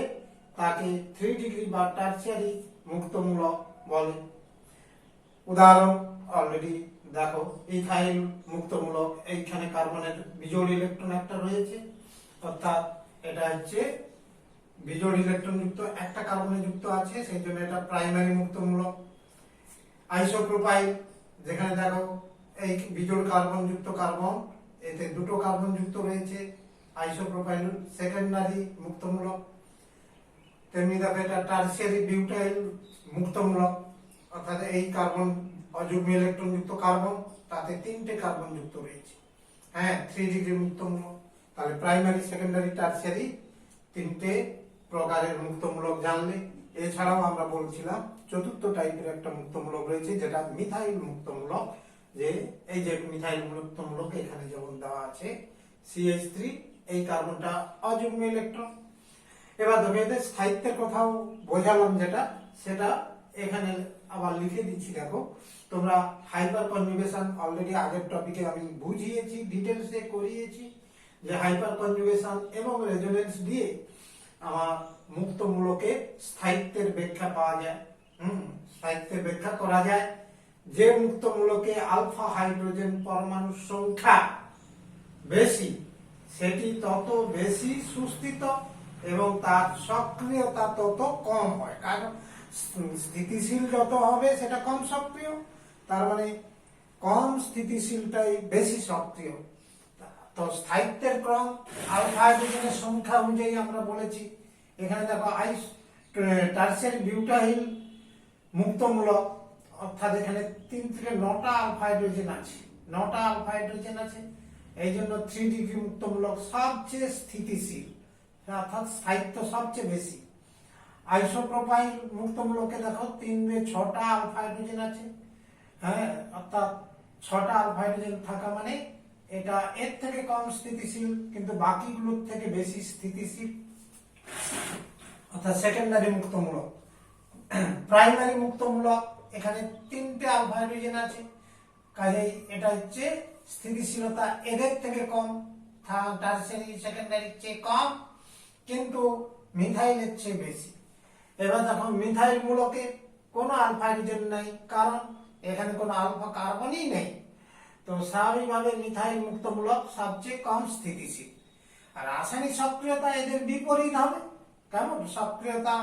তাকে 3 ডিগ্রি বা টার্সিয়ারি মুক্তমূলক বলে। উদাহরণ অলরেডি দেখো, ইথাইল মুক্তমূলক, এইখানে কার্বনের বিজোড় ইলেকট্রন একটা রয়েছে, অর্থাৎ এটা হচ্ছে বিজোড় ইলেকট্রন যুক্ত একটা কার্বনে যুক্ত আছে, সেই জন্য এটা প্রাইমারি মুক্তমূলক। আইসোপ্রোপাইল, যেখানে দেখো এই বিজোড় কার্বন যুক্ত কার্বন, এতে দুটো কার্বন যুক্ত রয়েছে, আইসোপ্রোপাইল সেকেন্ডারি মুক্তমূলক। তেমনি দেখো এটা টার্সিয়ারি বিউটাইল মুক্তমূলক, অর্থাৎ এই কার্বন অযুগ্ম ইলেকট্রন যুক্ত কার্বন, তাতে 3টে কার্বন যুক্ত রয়েছে, হ্যাঁ 3 ডিগ্রি মুক্তমূলক। তাহলে প্রাইমারি, সেকেন্ডারি, টার্সিয়ারি 3টে প্রকারের মুক্তমূলক জানলে। এছাড়াও আমরা বলছিলাম 4র্থ টাইপের একটা মুক্তমূলক রয়েছে যেটা মিথাইল মুক্তমূলক, যে এই যে মিথাইল মুক্তমূলক এখানে যেমন দেওয়া আছে CH3, এই কার্বনটা অযুগ্ম ইলেকট্রন। এবার দেখো এদের স্থায়িত্বের কথাও বোঝালাম, যেটা সেটা এখানে আবার লিখে দিচ্ছি। দেখো তোমরা হাইপার কনজুগেশন অলরেডি আগের টপিকে আমি বুঝিয়েছি, ডিটেলসে করিয়েছি যে হাইপার কনজুগেশন এবং রেজোনেন্স দিয়ে আমার মুক্তমূলকের স্থায়িত্বের ব্যাখ্যা পাওয়া যায়। স্থায়িত্বের ব্যাখ্যা করা যায় যে মুক্তমূলকে আলফা হাইড্রোজেন পরমাণুর সংখ্যা বেশি, সেটি তত বেশি সুস্থিত এবং তার সক্রিয়তা তত কম হয়। কারণ স্থিতিশীল যত হবে সেটা কম সক্রিয়, তার মানে কম স্থিতিশীলটাই বেশি সক্রিয়। তো স্থায়িত্বের ক্রম আলফা হাইড্রোজেনের সংখ্যা অনুযায়ী আমরা বলেছি। এখানে দেখো টার্সিয়ারি বিউটাইল মুক্তমূলক, অর্থাৎ এখানে 3 থেকে 9টা আলফা হাইড্রোজেন আছে, 9টা আলফা হাইড্রোজেন আছে, এই জন্য 3 ডিগ্রি মুক্তমূলক সবচেয়ে স্থিতিশীল, অর্থাৎ স্থায়িত্ব সবচেয়ে বেশি। আইসোপ্রোপাইল মুক্তমূলকে দেখো 3 থেকে 6টা আলফা হাইড্রোজেন আছে, হ্যাঁ, অর্থাৎ 6টা আলফা হাইড্রোজেন থাকা মানে এটা এর থেকে কম স্থিতিশীল কিন্তু বাকিগুলোর থেকে বেশি স্থিতিশীল, অর্থাৎ সেকেন্ডারি মুক্তমূলক। প্রাইমারি মুক্তমূলক, এখানে 3টে আলফা হাইড্রোজেন আছে, কাজেই এটা হচ্ছে স্থিতিশীলতা এদের থেকে কম, টার্সিয়ারি সেকেন্ডারির চেয়ে কম, কিন্তু মিথাইলের চেয়ে বেশি। এবার দেখো মিথাইল মূলকে কোনো আলফা হাইড্রোজেন নাই, কারণ এখানে কোনো আলফা কার্বনই নেই, তো স্বাভাবিকভাবে মিথাইল মুক্তমূলক সবচেয়ে কম স্থিতিশীল। আর রাসায়নিক সক্রিয়তা এদের বিপরীত হবে, কেমন সক্রিয়তা,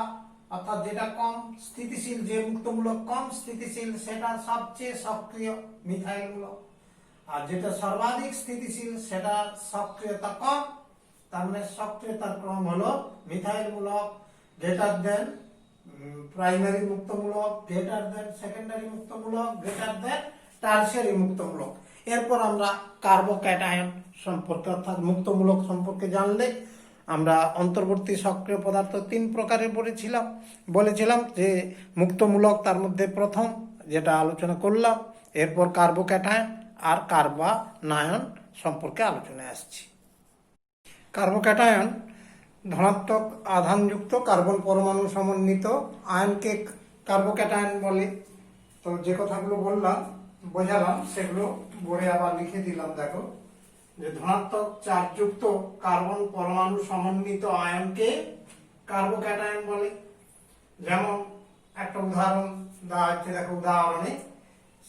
অর্থাৎ যেটা কম স্থিতিশীল, যে মুক্তমূলক কম স্থিতিশীল সেটা সবচেয়ে সক্রিয় মিথাইল মূলক, আর যেটা সর্বাধিক স্থিতিশীল সেটা সক্রিয়তা কম, তার মানে সক্রিয়তার ক্রম হলো মিথাইল মূলক গ্রেটার দেন প্রাইমারি মুক্তমূলক, গ্রেটার দেন সেকেন্ডারি মুক্তমূলক, গ্রেটার দেন টারশিয়ারি মুক্তমূলক। এরপর আমরা কার্বোক্যাটায়ন সম্পর্কে অর্থাৎ মুক্তমূলক সম্পর্কে জানলে আমরা অন্তর্বর্তী সক্রিয় পদার্থ 3 প্রকারের বলেছিলাম যে মুক্তমূলক তার মধ্যে প্রথম যেটা আলোচনা করলাম, এরপর কার্বোক্যাটায়ন আর কার্বানায়ন সম্পর্কে আলোচনায় আসছি। কার্বোক্যাটায়ন ধনাত্মক আধানযুক্ত কার্বন পরমাণু সমন্বিত আয়নকে কার্বোক্যাটায়ন বলে। তো যে কথাগুলো বোঝালাম সেগুলো বোর্ডে আবার লিখে দিলাম। দেখো যে ধনাত্মক চার্জযুক্ত কার্বন পরমাণু সমন্বিত আয়নকে কার্বোক্যাটায়ন বলে। যেমন একটা উদাহরণ দেওয়া হচ্ছে, দেখো উদাহরণে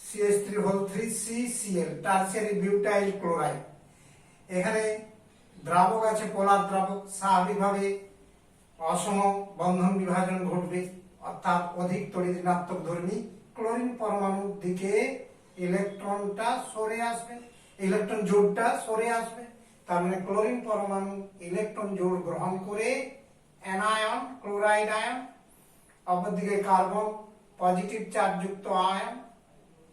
CH3CCl টারশিয়ারি বিউটাইল ক্লোরাইড। এখানে দ্রাবক আছে, পোলার দ্রাবক, স্বাভাবিকভাবে অসম বন্ধন বিভাজন ঘটবে, অর্থাৎ অধিক তড়িৎ ঋণাত্মক ধর্মী ক্লোরিন পরমাণুর দিকে ইলেকট্রনটা সরে আসবে, ইলেকট্রন জোড়টা সরে আসবে। তার মানে ক্লোরিন পরমাণু ইলেকট্রন জোড় গ্রহণ করে অ্যানায়ন, ক্লোরাইড আয়ন, অপরদিকে কার্বন পজিটিভ চার্জযুক্ত আয়ন,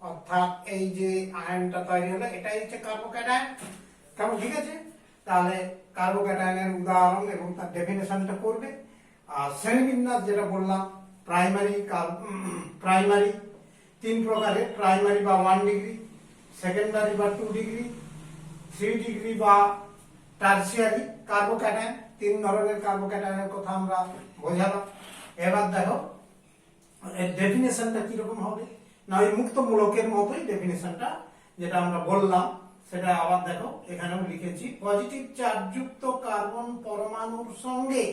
অর্থাৎ এই যে আয়নটা তৈরি হলো এটাই হচ্ছে কার্বোক্যাটায়ন। কেমন, ঠিক আছে? তাহলে কার্বোক্যাটায়নের উদাহরণ এবং তার ডেফিনেশনটা করবে। আর শ্রেণীবিন্যাস যেটা বললাম, প্রাইমারি 3 প্রকারের, প্রাইমারি বা 1 ডিগ্রি, সেকেন্ডারি বা 2 ডিগ্রি, 3 ডিগ্রি বা টারশিয়ারি কার্বোক্যাটায়ন। 3 ধরনের কার্বোক্যাটায়নের কথা আমরা বোঝালাম। এবার দেখো এর ডেফিনেশনটা কিরকম হবে না, ওই মুক্তমূলকের মতোই ডেফিনেশনটা যেটা আমরা বললাম সেটা আবার দেখো এখানেও লিখেছি। পজিটিভ চার্জযুক্ত কার্বন পরমাণুর সঙ্গে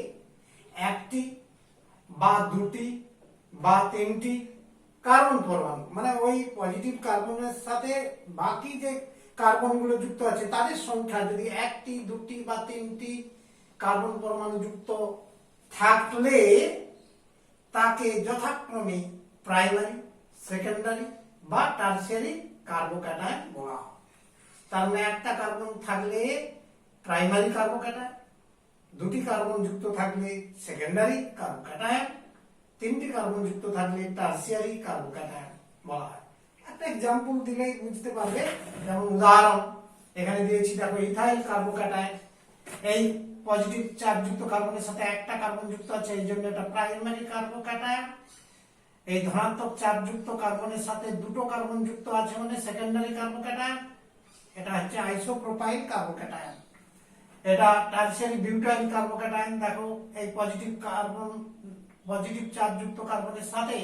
একটি বা দুটি বা 3টি কার্বন পরমাণু, মানে ওই পজিটিভ কার্বনের সাথে বাকি যে কার্বনগুলো যুক্ত আছে তাদের সংখ্যা যদি 1টি, 2টি বা 3টি কার্বন পরমাণু যুক্ত থাকলে তাকে যথাক্রমে প্রাইমারি, সেকেন্ডারি বা টারশিয়ারি কার্বোক্যাটায়ন বলা হয়। তার মানে একটা কার্বন থাকলে প্রাইমারি কার্বোক্যাটায়ন, 2টি কার্বন যুক্ত থাকলে সেকেন্ডারি কার্বোক্যাটায়ন, 3টি কার্বন যুক্ত থাকলে টারশিয়ারি কার্বোক্যাটায়ন বলা হয়। একটা এক্সাম্পল দিলেই বুঝতে পারবে। যেমন উদাহরণ এখানে দিয়েছি, দেখো ইথাইল কার্বোক্যাটায়ন। এই পজিটিভ চার্জযুক্ত কার্বনের সাথে একটা কার্বন যুক্ত আছে, এই জন্য এটা প্রাইমারি কার্বোক্যাটায়ন। এই ধনাত্মক চার্জযুক্ত কার্বনের সাথে 2টো কার্বন যুক্ত আছে মানে সেকেন্ডারি কার্বোক্যাটায়ন, এটা হচ্ছে আইসোপ্রোপাইল কার্বোক্যাটায়ন। এটা টারশিয়ারি বিউটাইল কার্বোক্যাটায়ন। দেখো এই পজিটিভ চার্জযুক্ত কার্বনের সাথে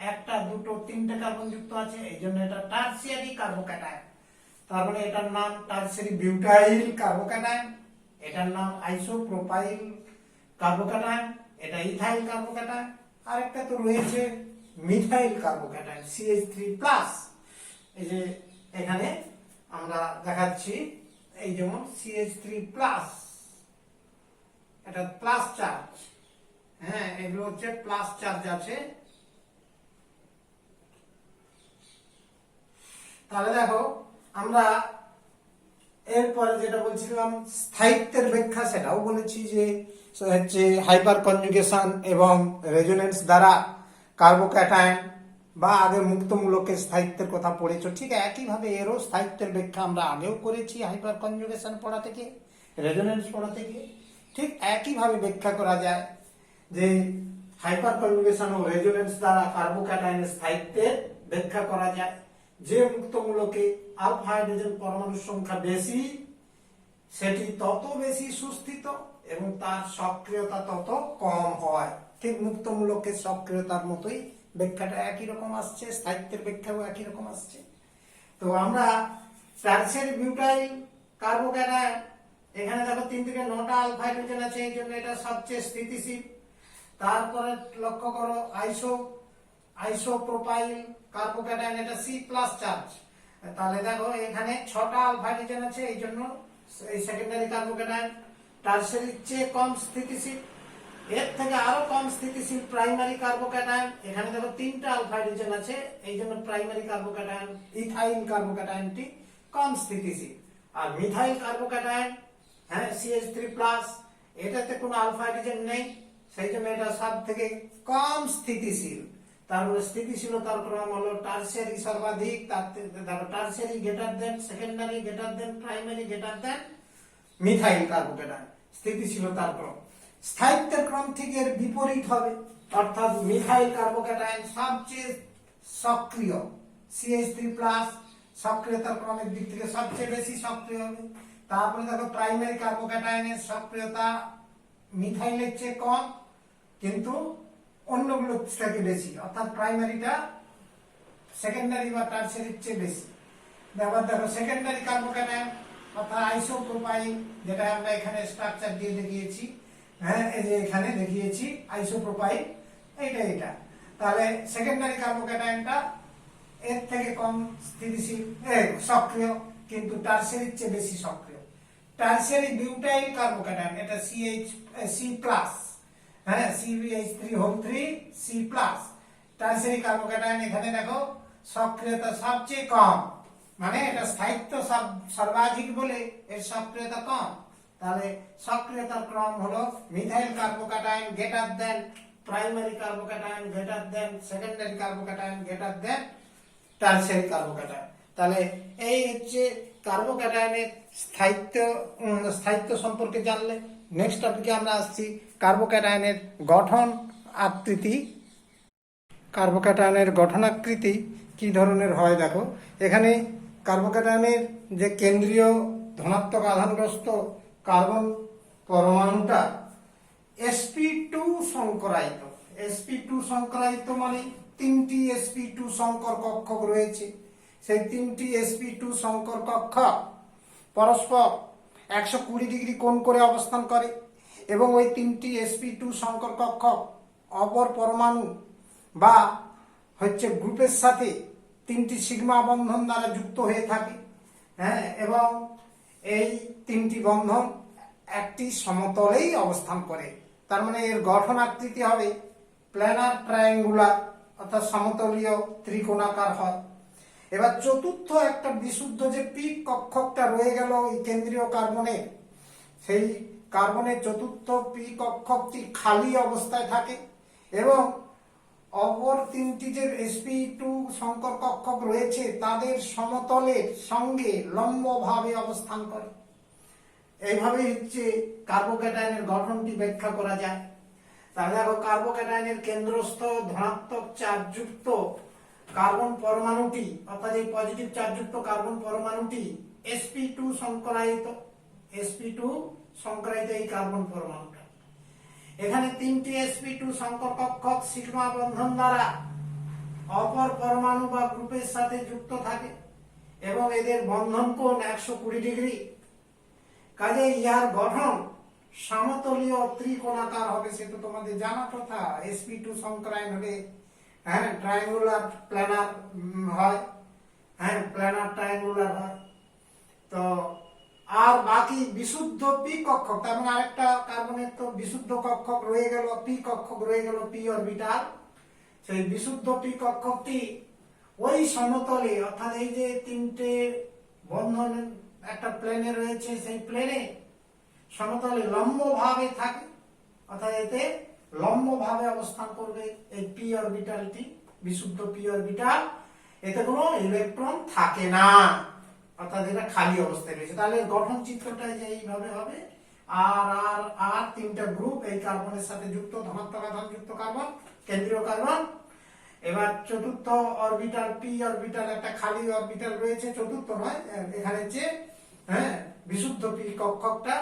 1টা, 2টো, 3টে কার্বন যুক্ত আছে, এই জন্য এটা টারশিয়ারি কার্বোক্যাটায়ন। তারপরে এটার নাম টারশিয়ারি বিউটাইল কার্বোক্যাটায়ন, এটার নাম আইসোপ্রোপাইল কার্বোক্যাটায়ন, এটা ইথাইল কার্বোক্যাটায়ন। আরেকটা তো রয়েছে মিথাইল কার্বোক্যাটায়ন, CH3+। এই যে এখানে আমরা দেখাচ্ছি, এই যেমন CH3+, এটা প্লাস চার্জ, হ্যাঁ এগুলো হচ্ছে প্লাস চার্জ আছে। তাহলে দেখো আমরা এরপরে যেটা বলছিলাম স্থায়িত্বের ব্যাখ্যা, সেটাও বলেছি যে হচ্ছে হাইপার কনজুগেশন এবং রেজোনেন্স দ্বারা কার্বোক্যাটায়ন বা আগে মুক্তমূলকের স্থায়িত্বের কথা পড়েছো, ঠিক একইভাবে এরও স্থায়িত্বের ব্যাখ্যা আমরা আগেও করেছি হাইপার কনজুগেশন পড়া থেকে, রেজোনেন্স পড়া থেকে। ঠিক একইভাবে ব্যাখ্যা করা যায় যে হাইপার কনজুগেশন ও রেজোনেন্স দ্বারা কার্বোক্যাটায়নের স্থায়িত্বের ব্যাখ্যা করা যায়। যে মুক্তমূলকে আলফা হাইড্রোজেন পরমাণুর সংখ্যা বেশি সেটি তত বেশি সুস্থিত এবং তার সক্রিয়তা তত কম হয়। ঠিক মুক্তমূলকের সক্রিয়তার মতোই ব্যাখ্যাটা একই রকম আসছে, স্থায়িত্বের ব্যাখ্যাও একই রকম আসছে। তো আমরা টারশিয়ারি বিউটাইল কার্বোক্যাটায়ন, এখানে দেখো 3 থেকে 9টা আলফা হাইড্রোজেন আছে, এই জন্য এটা সবচেয়ে স্থিতিশীল। তারপরে লক্ষ্য করো আইসোপ্রোপাইল কার্বোক্যাটায়ন, এটা C+ চার্জ। তাহলে দেখো এখানে 6টা আলফা হাইড্রোজেন আছে, এই জন্য এই সেকেন্ডারি কার্বোক্যাটায়ন। টারশিয়ারির চেয়ে কম স্থিতিশীল, এর থেকে আরো কম স্থিতিশীল প্রাইমারি কার্বোক্যাটায়ন। এখানে দেখো 3টা আলফা হাইড্রোজেন আছে, এই জন্য প্রাইমারি কার্বোক্যাটায়ন ইথাইল কার্বোক্যাটায়নটি কম স্থিতিশীল। আর মিথাইল কার্বোক্যাটায়ন, হ্যাঁ CH3+, এটাতে কোনো আলফা হাইড্রোজেন নেই, সেই জন্য এটা সব থেকে কম স্থিতিশীল। তারপরে স্থিতিশীলতার ক্রম হলো টারসিয়ারি সর্বাধিক, তারপর tertiary greater than, secondary greater than, primary greater than methyl carbocation. স্থিতিশীলতার ক্রম। স্থায়িত্বের ক্রম থেকে এর বিপরীত হবে, অর্থাৎ মিথাইল কার্বোকেটায়ন সবচেয়ে সক্রিয়, CH3+ সক্রিয়তার ক্রমের দিক থেকে সবচেয়ে বেশি সক্রিয় হবে। তারপরে দেখো প্রাইমারি কার্বোকেটায়নের সক্রিয়তা মিথাইলের চেয়ে কম, কিন্তু অন্যগুলো থেকে বেশি, অর্থাৎ প্রাইমারিটা সেকেন্ডারি বা টারসিয়ারির চেয়ে বেশি। আবার দেখো সেকেন্ডারি কার্বোকেটায়ন অর্থাৎ আইসোপ্রোপাইল, যেটা আমরা এখানে স্ট্রাকচার দিয়ে দেখিয়েছি, হ্যাঁ এই যে এখানে দেখিয়েছি আইসোপ্রোপাইল, এটা তাহলে সেকেন্ডারি কার্বোকেটায়নটা এর থেকে কম স্থিতিশীল, সক্রিয়, কিন্তু টারসিয়ারির চেয়ে বেশি সক্রিয়। টারসিয়ারি বিউটাইল কার্বোকেটায়ন, এটা C+, হ্যাঁ CH3 C+। টারসিয়ারি কার্বোকেটায়ন এখানে দেখো সক্রিয়তা সবচেয়ে কম, মানে এটা স্থায়িত্ব সর্বাধিক বলে এর সক্রিয়তা কম। তাহলে সক্রিয়তার ক্রম হলো methyl carbocation greater than primary carbocation greater than secondary carbocation greater than tertiary carbocation. তাহলে এই হচ্ছে কার্বোকেটায়নের স্থায়িত্ব সম্পর্কে জানলে। নেক্সট টপিকে আমরা আসছি কার্বোকেটায়নের গঠন আকৃতি। কার্বোকেটায়নের গঠনাকৃতি কি ধরনের হয় দেখো, এখানে কার্বোকেটায়নের যে কেন্দ্রীয় ধনাত্মক আধানগ্রস্ত কার্বন পরমাণুটা sp2 সংকরায়িত। sp2 সংকরায়িত মানে তিনটি sp2 সংকর কক্ষক রয়েছে। সেই তিনটি sp2 সংকর কক্ষক পরস্পর 120 ডিগ্রি কোণ করে অবস্থান করে এবং ওই তিনটি sp2 সংকর কক্ষক অপর পরমাণু বা হচ্ছে গ্রুপের সাথে তিনটি সিগমা বন্ধন দ্বারা যুক্ত হয়ে থাকে, হ্যাঁ, এবং এই তিনটি বন্ধন একটি সমতলেই অবস্থান করে। তার মানে এর গঠন আকৃতি হবে প্ল্যানার ট্রায়াঙ্গুলার, অর্থাৎ সমতলীয় ত্রিকোণাকার হয়। এবার চতুর্থ একটা বিশুদ্ধ যে পিক কক্ষকটা রয়ে গেল এই কেন্দ্রীয় কার্বনের, সেই কার্বনের চতুর্থ পি কক্ষকটি খালি অবস্থায় থাকে এবং অপর তিনটি যে sp2 সংকর কক্ষক রয়েছে তাদের সমতলের সঙ্গে লম্বভাবে অবস্থান করে। এইভাবে হচ্ছে কার্বোকেটায়নের গঠনটি ব্যাখ্যা করা যায়। তাহলে দেখো কার্বোকেটায়নের কেন্দ্রস্থ ধনাত্মক চার্জযুক্ত কার্বন পরমাণুটি, অর্থাৎ এই পজিটিভ চার্জযুক্ত কার্বন পরমাণুটি sp2 সংকরায়িত, sp2 সংকরায়িত এই কার্বন পরমাণুটা। এখানে তিনটি sp2 সংকর কক্ষক সিগমা বন্ধন দ্বারা অপর পরমাণু বা গ্রুপের সাথে যুক্ত থাকে এবং এদের বন্ধন কোণ 120 ডিগ্রি। কাজে ইহার গঠন সমতলীয় ত্রিকোণাকার হবে, সেটা তোমাদের জানা কথা। sp2 সংকরায়ন হলে হ্যাঁ ট্রায়াঙ্গুলার প্ল্যানার হয়, হ্যাঁ প্ল্যানার ট্রায়াঙ্গুলার হয়। তো আর বাকি বিশুদ্ধ পি কক্ষক, তার মানে আরেকটা কার্বনের তো বিশুদ্ধ কক্ষক রয়ে গেল, পি কক্ষক রয়ে গেল পি অরবিটাল। সেই বিশুদ্ধ পি কক্ষকটি ওই সমতলে, অর্থাৎ এই যে তিনটে বন্ধন একটা প্লেনে রয়েছে, সেই প্লেনে সমতলে লম্বভাবে থাকে, অর্থাৎ এতে লম্বভাবে অবস্থান করবে এই পি অরবিটালটি, বিশুদ্ধ পি অরবিটাল। এতে কোনো ইলেকট্রন থাকে না, অর্থাৎ এটা খালি অবস্থায় রয়েছে। তাহলে গঠন চিত্রটা যে এইভাবে হবে, আর আর আর তিনটা গ্রুপ এই কার্বনের সাথে যুক্ত, ধনাত্মক আধান যুক্ত কার্বন, কেন্দ্রীয় কার্বন। এবার চতুর্থ অরবিটাল পি অরবিটাল, একটা খালি অরবিটাল রয়েছে, চতুর্থ নয়, এখানে যে হ্যাঁ বিশুদ্ধ পি কক্ষকটা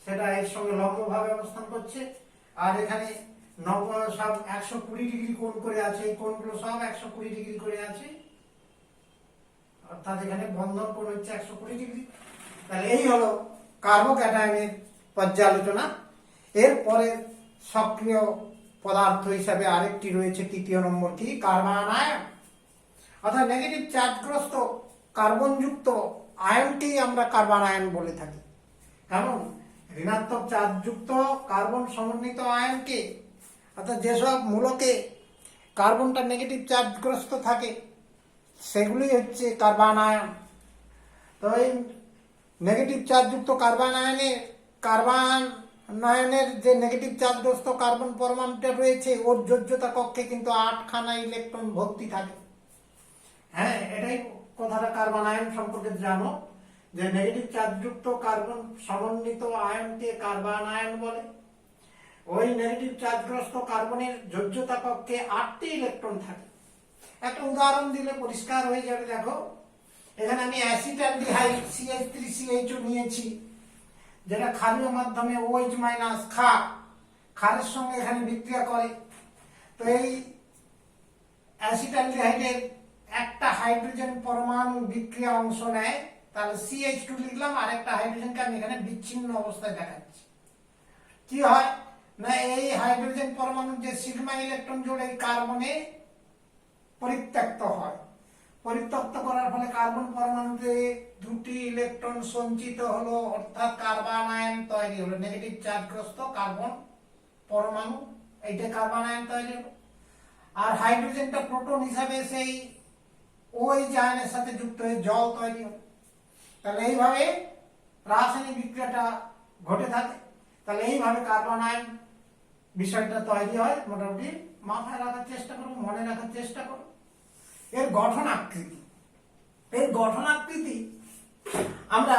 সেটা এর সঙ্গে লম্বভাবে অবস্থান করছে। আর এখানে সব 120 ডিগ্রি কোণ করে আছে, এই কোণগুলো সব 120 ডিগ্রি করে আছে, অর্থাৎ এখানে বন্ধন কোণ হচ্ছে 120 ডিগ্রি। তাহলে এই হলো কার্বোক্যাটায়নের পর্যালোচনা। এরপরে সক্রিয় পদার্থ হিসাবে আরেকটি রয়েছে, তৃতীয় নম্বর কি, কার্বন আয়ন, অর্থাৎ নেগেটিভ চার্জগ্রস্ত কার্বনযুক্ত আয়নটি আমরা কার্বন আয়ন বলে থাকি। কারণ ঋণাত্মক চার্জযুক্ত কার্বন সমন্বিত আয়নকে, অর্থাৎ যেসব মূলকে কার্বনটা নেগেটিভ চার্জগ্রস্ত থাকে সেগুলি হচ্ছে কার্বন আয়ন। তো এই নেগেটিভ চার্জযুক্ত কার্বন আয়নে কার্বন নয়নের যে নেগেটিভ চার্জগ্রস্ত কার্বন পরমাণুটা রয়েছে ওর যোজ্যতা কক্ষে কিন্তু 8খানা ইলেকট্রন ভর্তি থাকে। হ্যাঁ, এটাই কথাটা কার্বন আয়ন সম্পর্কে জানো, যে নেগেটিভ চার্জযুক্ত কার্বন সমন্বিত আয়নকে কার্বন আয়ন বলে। ওই নেগেটিভ চার্জগ্রস্ত কার্বনের যোজ্যতা কক্ষে 8টি ইলেকট্রন থাকে। একটা উদাহরণ দিলে পরিষ্কার হয়ে যাবে। দেখো, এখানে আমি অ্যাসিটালডিহাইড CH3CHO নিয়েছি, যেটা ক্ষারীয় মাধ্যমে OH মাইনাস ক্ষারের সঙ্গে এখানে বিক্রিয়া করে। তো এই অ্যাসিটালডিহাইডের একটা হাইড্রোজেন পরমাণু বিক্রিয়া অংশ নেয়, তাহলে CH2 লিখলাম, আর একটা হাইড্রোজেনকে আমি এখানে বিচ্ছিন্ন অবস্থায় দেখাচ্ছি। কি হয় না, এই হাইড্রোজেন পরমাণুর যে সিগমা ইলেকট্রন জোড় এই কার্বনে পরিত্যক্ত হয়। পরিত্যক্ত করার ফলে কার্বন পরমাণুতে 2টি ইলেকট্রন সঞ্চিত হলো, অর্থাৎ কার্বন আয়ন তৈরি হলো। নেগেটিভ চার্জগ্রস্ত কার্বন পরমাণু, এইটা কার্বন আয়ন তৈরি হলো। আর হাইড্রোজেনটা প্রোটন হিসাবে সেই ওই আয়নের সাথে যুক্ত হয়ে জল তৈরি হলো। তাহলে এইভাবে রাসায়নিক বিক্রিয়াটা ঘটে থাকে। তাহলে এইভাবে কার্বন আয়ন বিষয়টা তৈরি হয়। মোটামুটি মাথায় রাখার চেষ্টা করো, মনে রাখার চেষ্টা করো। এর গঠন আকৃতি আমরা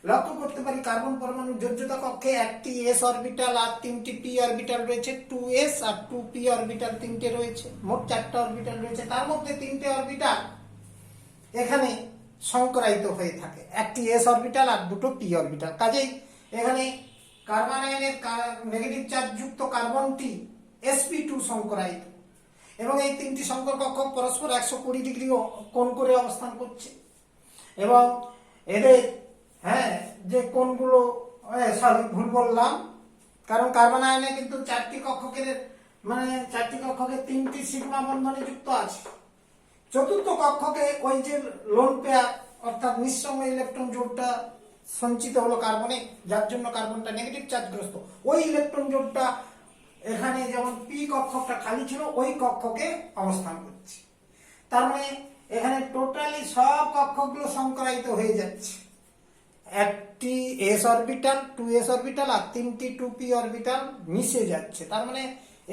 লক্ষ্য করতে পারি। কার্বন পরমাণুর যোজ্যতা কক্ষে একটি s অরবিটাল আর 3টি p অরবিটাল রয়েছে। 2s আর 2p অরবিটাল 3টে রয়েছে, মোট 4টা অরবিটাল রয়েছে। তার মধ্যে 3টে অরবিটাল এখানে সংকরায়িত হয়ে থাকে, একটি s অরবিটাল আর 2টো p অরবিটাল। কাজেই এখানে কার্বন আয়নের নেগেটিভ চার্জযুক্ত কার্বনটি sp2 সংকরায়িত, এবং এই 3টি সংকর কক্ষক পরস্পর 120 ডিগ্রি কোণ করে অবস্থান করছে। এবং এদের যে কোণগুলো, সরি ভুল বললাম, কারণ কার্বন আয়নে কিন্তু 4টি কক্ষকের 3টি সিগমা বন্ধনে যুক্ত আছে। চতুর্থ কক্ষকে ওই যে লোন পেয়ার অর্থাৎ নিঃসঙ্গ ইলেকট্রন জোড়টা সঞ্চিত হলো কার্বনে, যার জন্য কার্বনটা নেগেটিভ চার্জগ্রস্ত। ওই ইলেকট্রন জোড়টা এখানে যেমন পি কক্ষকটা খালি ছিল ওই কক্ষকে অবস্থান করছে। তার মানে এখানে টোটালি সব কক্ষকগুলো সংকরায়িত হয়ে যাচ্ছে। একটি s অরবিটাল, 2s অরবিটাল আর 3টি 2p অরবিটাল মিশে যাচ্ছে। তার মানে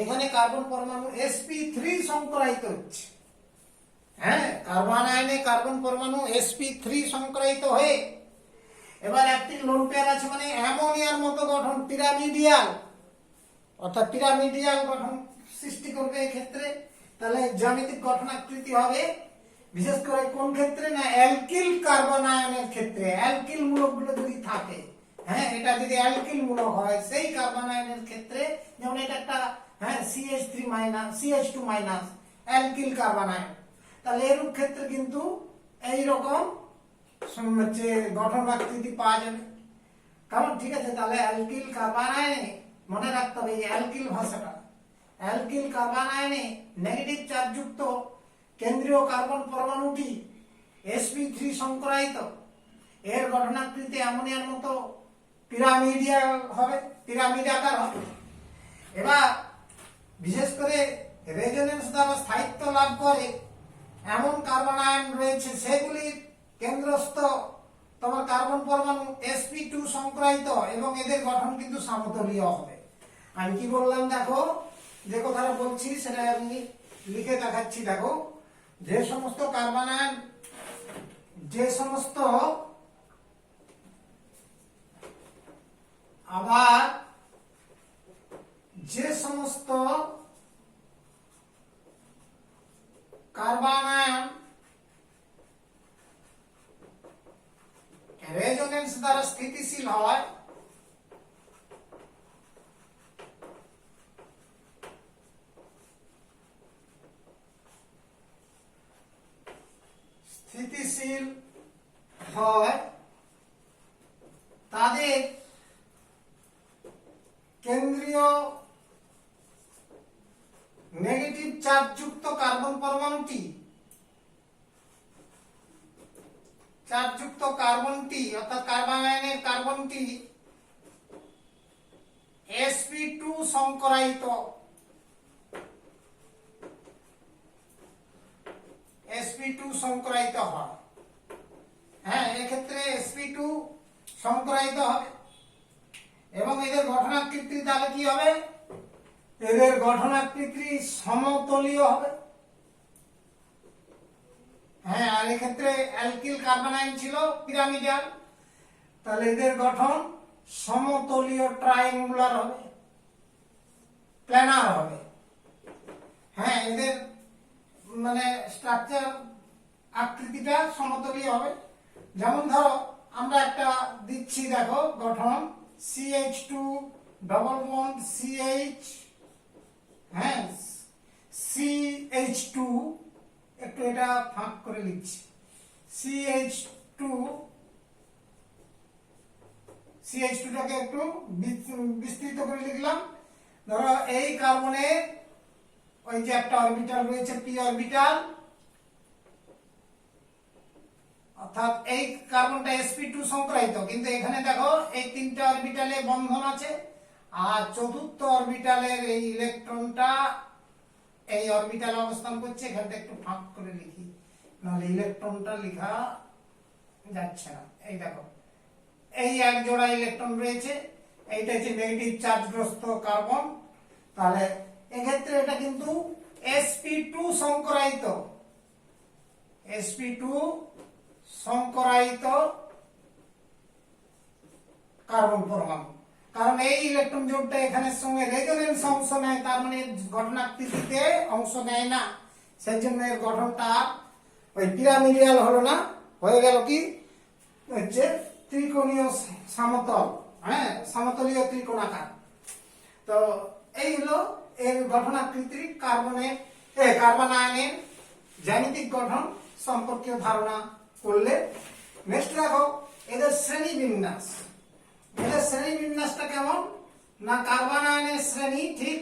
এখানে কার্বন পরমাণু sp3 সংকরায়িত হচ্ছে। হ্যাঁ, কার্বন আয়নে কার্বন পরমাণু sp3 সংকরায়িত হয়ে এবার একটি লোন পেয়ার আছে, মানে অ্যামোনিয়ার মতো গঠন, পিরামিডিয়াল, অর্থাৎ পিরামিডিয়াল গঠন সৃষ্টি করবে এক্ষেত্রে। তাহলে জ্যামিতিক গঠন আকৃতি হবে, বিশেষ করে কোন ক্ষেত্রে না, অ্যালকিল কার্বন আয়নের ক্ষেত্রে। অ্যালকিল মূলকগুলো যদি থাকে, এটা যদি অ্যালকিল মূলক হয় সেই কার্বন আয়নের ক্ষেত্রে, যেমন এটা একটা CH2 minus alkyl carbon ion, তাহলে এরূপ ক্ষেত্রে কিন্তু এইরকম গঠন আকৃতি পাওয়া যাবে। কারণ ঠিক আছে, তাহলে অ্যালকিল কার্বন আয়নে মনে রাখতে হবে এই অ্যালকিল ভাষাটা। অ্যালকিল কার্বন আয়নে নেগেটিভ চার্জযুক্ত কেন্দ্রীয় কার্বন পরমাণুটি sp3 সংকরায়িত। এর গঠনাকৃতি অ্যামোনিয়ার মতো পিরামিডিয়াল হবে, পিরামিড আকার হবে। এবার বিশেষ করে রেজোনেন্স দ্বারা স্থায়িত্ব লাভ করে এমন কার্বন আয়ন রয়েছে, সেগুলির কেন্দ্রস্থ তোমার কার্বন পরমাণু sp2 সংকরায়িত, এবং এদের গঠন কিন্তু সমতলীয় হবে। আমি কি বললাম দেখো, যে কথাটা বলছি সেটা আমি লিখে দেখাচ্ছি। দেখো, যে সমস্ত কার্বন আয়ন, যে সমস্ত কার্বন আয়ন রেজোনেন্স দ্বারা স্থিতিশীল হয়, তাদের কেন্দ্রীয় নেগেটিভ চার্জযুক্ত কার্বন পরমাণুটি, অর্থাৎ কার্বন আয়নের কার্বনটি sp2 সংকরায়িত, হয়। এক্ষেত্রে sp2 সংকরায়িত হবে। এবং এদের গঠনাকৃতি তাহলে কি হবে? এদের গঠনাকৃতি সমতলীয় হবে। হ্যাঁ, আর এক্ষেত্রে অ্যালকিল কার্বনাইন ছিল পিরামিডাল, তাহলে এদের গঠন সমতলীয় ট্রায়াঙ্গুলার হবে, প্ল্যানার হবে। হ্যাঁ, এদের মানে স্ট্রাকচার আকৃতিটা সমতলীয় হবে। যেমন ধরো আমরা একটা দিচ্ছি, দেখো গঠন CH2 ডবল বন্ড CH, হ্যাঁ CH2, একটু এটা ফাঁক করে লিখছি, CH2টাকে একটু বিস্তৃত করে লিখলাম। ধরো এই কার্বনের ওই যে একটা অরবিটাল রয়েছে p অরবিটাল, অর্থাৎ এই কার্বনটা sp2 সংক্রায়িত, কিন্তু এখানে দেখো এই তিনটা অরবিটালে বন্ধন আছে, আর চতুর্থ অরবিটালের এই ইলেকট্রনটা এই অরবিটালে অবস্থান করছে। এখানটা একটু ফাঁক করে লিখি, নাহলে ইলেকট্রনটা লেখা যাচ্ছে না। এই দেখো এই এক জোড়া ইলেকট্রন রয়েছে, এইটা হচ্ছে নেগেটিভ চার্জগ্রস্ত কার্বন, তাহলে এক্ষেত্রে এটা কিন্তু sp2 সংকরায়িত, sp2 সংকরায়িত কার্বন পরমাণু। কারণ এই ইলেকট্রন জোড়টা এখানে সঙ্গে রেজোনেন্স অংশ নেয়, তার মানে গঠনাকৃতিতে অংশ নেয় না, সেই জন্য এর গঠনটা ওই পিরামিডিয়াল হলো না, হয়ে গেল কি হচ্ছে ত্রিকোণীয় সমতল, হ্যাঁ সমতলীয় ত্রিকোণাকার। তো এই হলো এর গঠনাকৃতি, কার্বন আয়নের জ্যামিতিক গঠন সম্পর্কীয় ধারণা করলে। নেক্সট দেখো এদের শ্রেণী বিন্যাস। এদের শ্রেণী বিন্যাসটা কেমন না, কার্বন আয়নের শ্রেণী ঠিক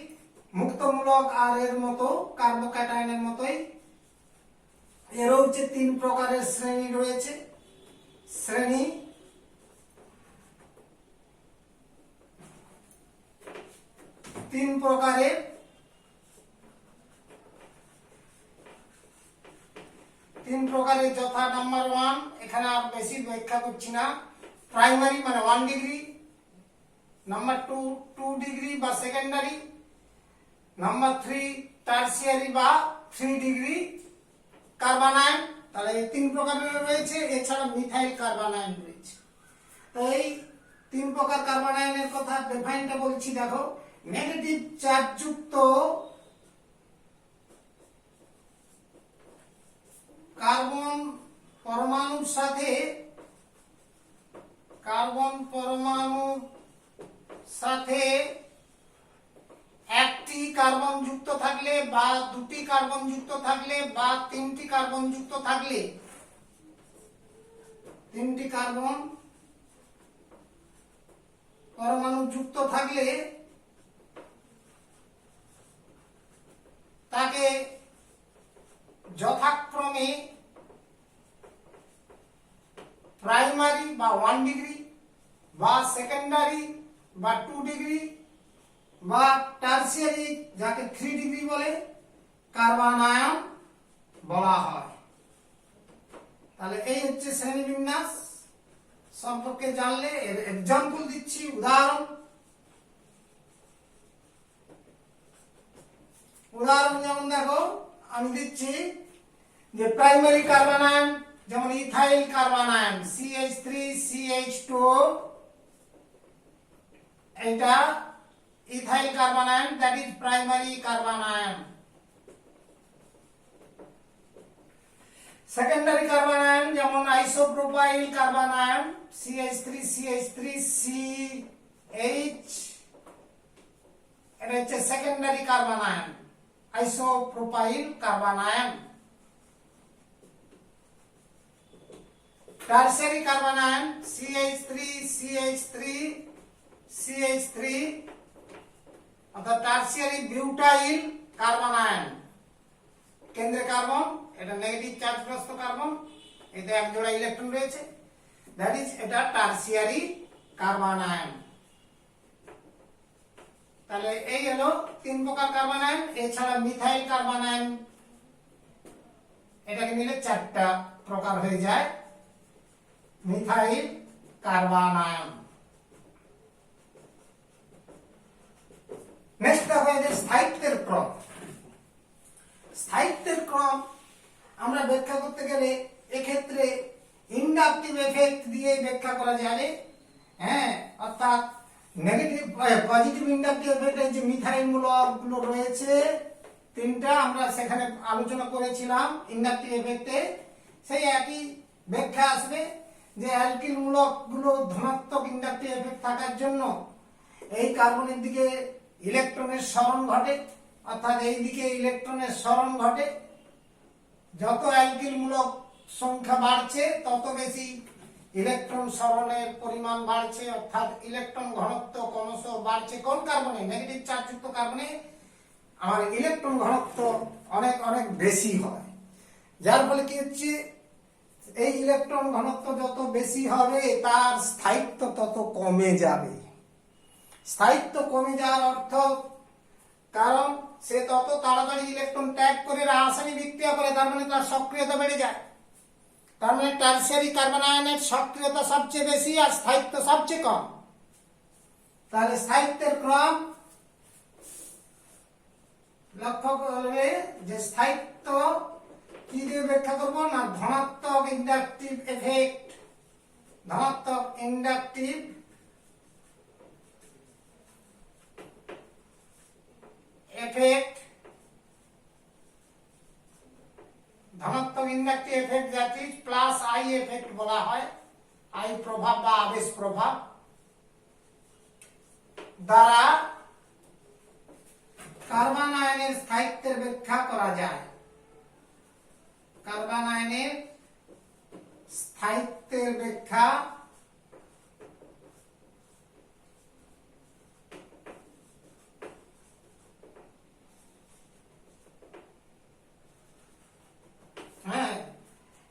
মুক্তমূলক আর এর মতো কার্বোক্যাটায়নের মতোই, এরও হচ্ছে 3 প্রকারের শ্রেণী রয়েছে। শ্রেণী তিন প্রকারের, যথা নাম্বার 1, এখানে আর বেশি ব্যাখ্যা করছি না, প্রাইমারি মানে 1 ডিগ্রি, নাম্বার 2 2 ডিগ্রি বা সেকেন্ডারি, নাম্বার 3 টারসিয়ারি বা 3 ডিগ্রি কার্বন আয়ন। তাহলে এই 3 প্রকারের রয়েছে, এছাড়া মিথাইল কার্বন আয়ন রয়েছে। তো এই 3 প্রকার কার্বন আয়নের কথা ডিফাইনটা বলছি, দেখো নেগেটিভ চার্জযুক্ত কার্বন পরমাণুর সাথে একটি কার্বন যুক্ত থাকলে বা দুটি কার্বন যুক্ত থাকলে বা 3টি কার্বন যুক্ত থাকলে, 3টি কার্বন পরমাণু যুক্ত থাকলে তাকে যথাক্রমে প্রাইমারি বা 1 ডিগ্রি বা সেকেন্ডারি বা 2 ডিগ্রি বা টারসিয়ারি যাকে 3 ডিগ্রি বলে কার্বন আয়ন বলা হয়। তাহলে এই হচ্ছে শ্রেণীবিন্যাস সম্পর্কে জানলে। এর এক্সাম্পল দিচ্ছি, উদাহরণ যেমন দেখো আমি দিচ্ছি যে প্রাইমারি কার্বন আয়ন, যেমন ইথাইল কার্বন আয়ন CH3CH2, এটা ethyl carbon ion, that is primary carbon ion. Secondary carbon ion যেমন আইসোপ্রোপাইল কার্বন আয়ন CH3CH3CH, এটা হচ্ছে secondary carbon ion, isopropyl carbon ion. Tertiary carbon ion CH3CH3CH3, অর্থাৎ tertiary butyl carbon ion, কেন্দ্রে carbon, এটা negative চার্জগ্রস্ত carbon, এতে এক জোড়া electron রয়েছে, দ্যাট ইজ এটা টারসিয়ারি কার্বন আয়ন। তাহলে এই হলো 3 প্রকার কার্বন আয়ন। এছাড়া মিথাইল কার্বন আয়ন, এটাকে মিলে 4টা প্রকার হয়ে যায় মিথাইল কার্বন আয়ন। স্থায়িত্বের ক্রম। স্থায়িত্বের ক্রম আমরা ব্যাখ্যা করতে গেলে এক্ষেত্রে ইন্ডাকটিভ এফেক্ট দিয়ে ব্যাখ্যা করা যাবে। হ্যাঁ, অর্থাৎ নেগেটিভ পজিটিভ ইন্ডাকটিভ এফেক্ট, যে মিথাইল মূলকগুলো রয়েছে তিনটা, আমরা সেখানে আলোচনা করেছিলাম ইন্ডাকটিভ এফেক্টে, সেই একই ব্যাখ্যা আসবে যে অ্যালকিল মূলকগুলো ধনাত্মক ইন্ডাকটিভ এফেক্ট থাকার জন্য এই কার্বনের দিকে ইলেকট্রনের সরণ ঘটে, অর্থাৎ এই দিকে ইলেকট্রনের সরণ ঘটে। যত অ্যালকিল মূলক সংখ্যা বাড়ছে তত বেশি ইলেকট্রন সরণের পরিমাণ বাড়ছে, অর্থাৎ ইলেকট্রন ঘনত্ব ক্রমশ বাড়ছে। কোন কার্বনে? নেগেটিভ চার্জযুক্ত কার্বনে আমার ইলেকট্রন ঘনত্ব অনেক অনেক বেশি হয়, যার ফলে কি হচ্ছে, এই ইলেকট্রন ঘনত্ব যত বেশি হবে তার স্থায়িত্ব তত কমে যাবে। স্থায়িত্ব কমে যাওয়ার অর্থ, কারণ সে তত তাড়াতাড়ি ইলেকট্রন ত্যাগ করে রাসায়নিক বিক্রিয়া করে, তার মানে তার সক্রিয়তা বেড়ে যায়। তার মানে টারসিয়ারি কার্বন আয়নের সক্রিয়তা সবচেয়ে বেশি আর স্থায়িত্ব সবচেয়ে কম। তাহলে স্থায়িত্বের ক্রম লক্ষ্য করবে যে স্থায়িত্ব কি দিয়ে ব্যাখ্যা করব না, ধনাত্মক ইন্ডাকটিভ এফেক্ট। ধনাত্মক ইন্ডাকটিভ এফেক্ট, ধনাত্মক inductive effect that is plus I effect বলা হয়, আই প্রভাব বা আবেশ প্রভাব দ্বারা কার্বন আয়নের স্থায়িত্বের ব্যাখ্যা করা যায়। কার্বন আয়নের স্থায়িত্বের ব্যাখ্যা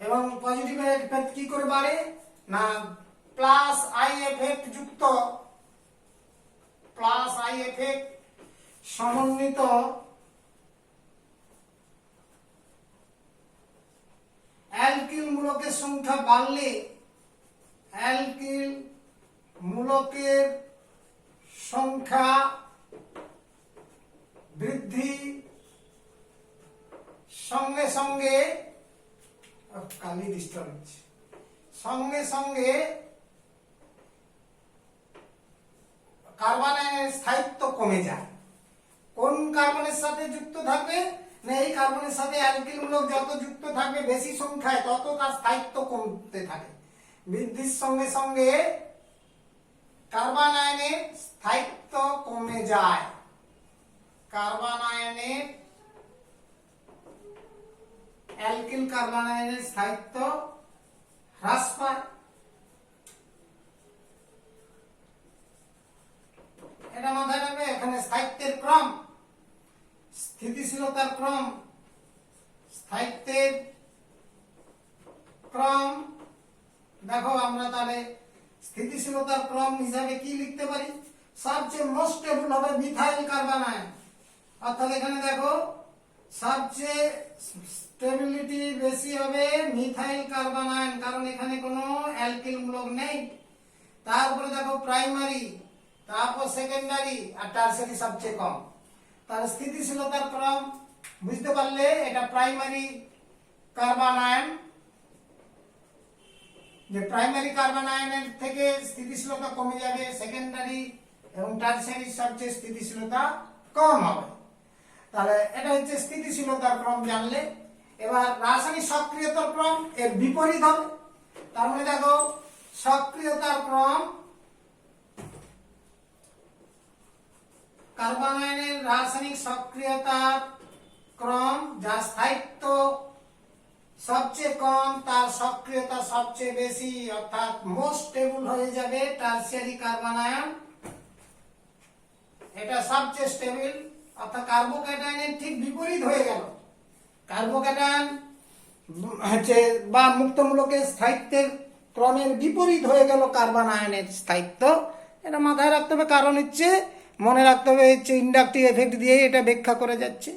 এবং পজিটিভ এফেক্ট কি করে বাড়ে না, প্লাস আই এফেক্ট যুক্ত, প্লাস আই এফেক্ট সমন্বিত অ্যালকিল মূলকের সংখ্যা বাড়লে অ্যালকিল মূলকের সংখ্যা বৃদ্ধি সঙ্গে সঙ্গে কালি ডিস্টার্ব হচ্ছে, সঙ্গে সঙ্গে কার্বন আয়নের স্থায়িত্ব কমে যায়। কোন কার্বনের সাথে যুক্ত থাকবে না, এই কার্বনের সাথে অ্যালকিল মূলক যত যুক্ত থাকবে বেশি সংখ্যায় তত তার স্থায়িত্ব কমতে থাকে। বৃদ্ধির সঙ্গে সঙ্গে কার্বন আয়নের স্থায়িত্ব কমে যায়। কার্বন আয়নের অ্যালকিল কার্বন আয়নের স্থায়িত্ব হ্রাস পায়। এটা মাথায় রাখবে। এখানে স্থায়িত্বের ক্রম, স্থিতিশীলতার ক্রম, স্থায়িত্বের ক্রম। দেখো আমরা তাহলে স্থিতিশীলতার ক্রম হিসাবে কি লিখতে পারি, সবচেয়ে মোস্ট স্টেবল হবে মিথাইল কার্বন আয়ন। অর্থাৎ এখানে দেখো সবচেয়ে স্টেবিলিটি বেশি হবে মিথাইল কার্বন আয়ন, কারণ এখানে কোনো অ্যালকিল মূলক নেই। তারপরে দেখো প্রাইমারি, তারপর সেকেন্ডারি আর টারসিয়ারি সবচেয়ে কম। তাহলে স্থিতিশীলতার ক্রম বুঝতে পারলে এটা প্রাইমারি কার্বন আয়ন, যে প্রাইমারি কার্বন আয়নের থেকে স্থিতিশীলতা কমে যাবে, সেকেন্ডারি এবং টারসিয়ারি সবচেয়ে স্থিতিশীলতা কম হবে। তাহলে এটা হচ্ছে স্থিতিশীলতার ক্রম জানলে। এবার রাসায়নিক সক্রিয়তার ক্রম এর বিপরীত হবে। তার মানে দেখো সক্রিয়তার ক্রম, কার্বন আয়নের রাসায়নিক সক্রিয়তার ক্রম, যার স্থায়িত্ব সবচেয়ে কম তার সক্রিয়তা সবচেয়ে বেশি, অর্থাৎ মোস্ট স্টেবল হয়ে যাবে টারসিয়ারি কার্বন আয়ন। এটা সবচেয়ে স্টেবল, অর্থাৎ কার্বোক্যাটায়নের ঠিক বিপরীত হয়ে গেল। কার্বোক্যাটায়ন হচ্ছে বা মুক্তমূলকের স্থায়িত্বের ক্রমের বিপরীত হয়ে গেল কার্বন আয়নের স্থায়িত্ব। এটা মাথায় রাখতে হবে, কারণ হচ্ছে মনে রাখতে হবে হচ্ছে ইন্ডাকটিভ এফেক্ট দিয়ে এটা ব্যাখ্যা করে যাচ্ছে।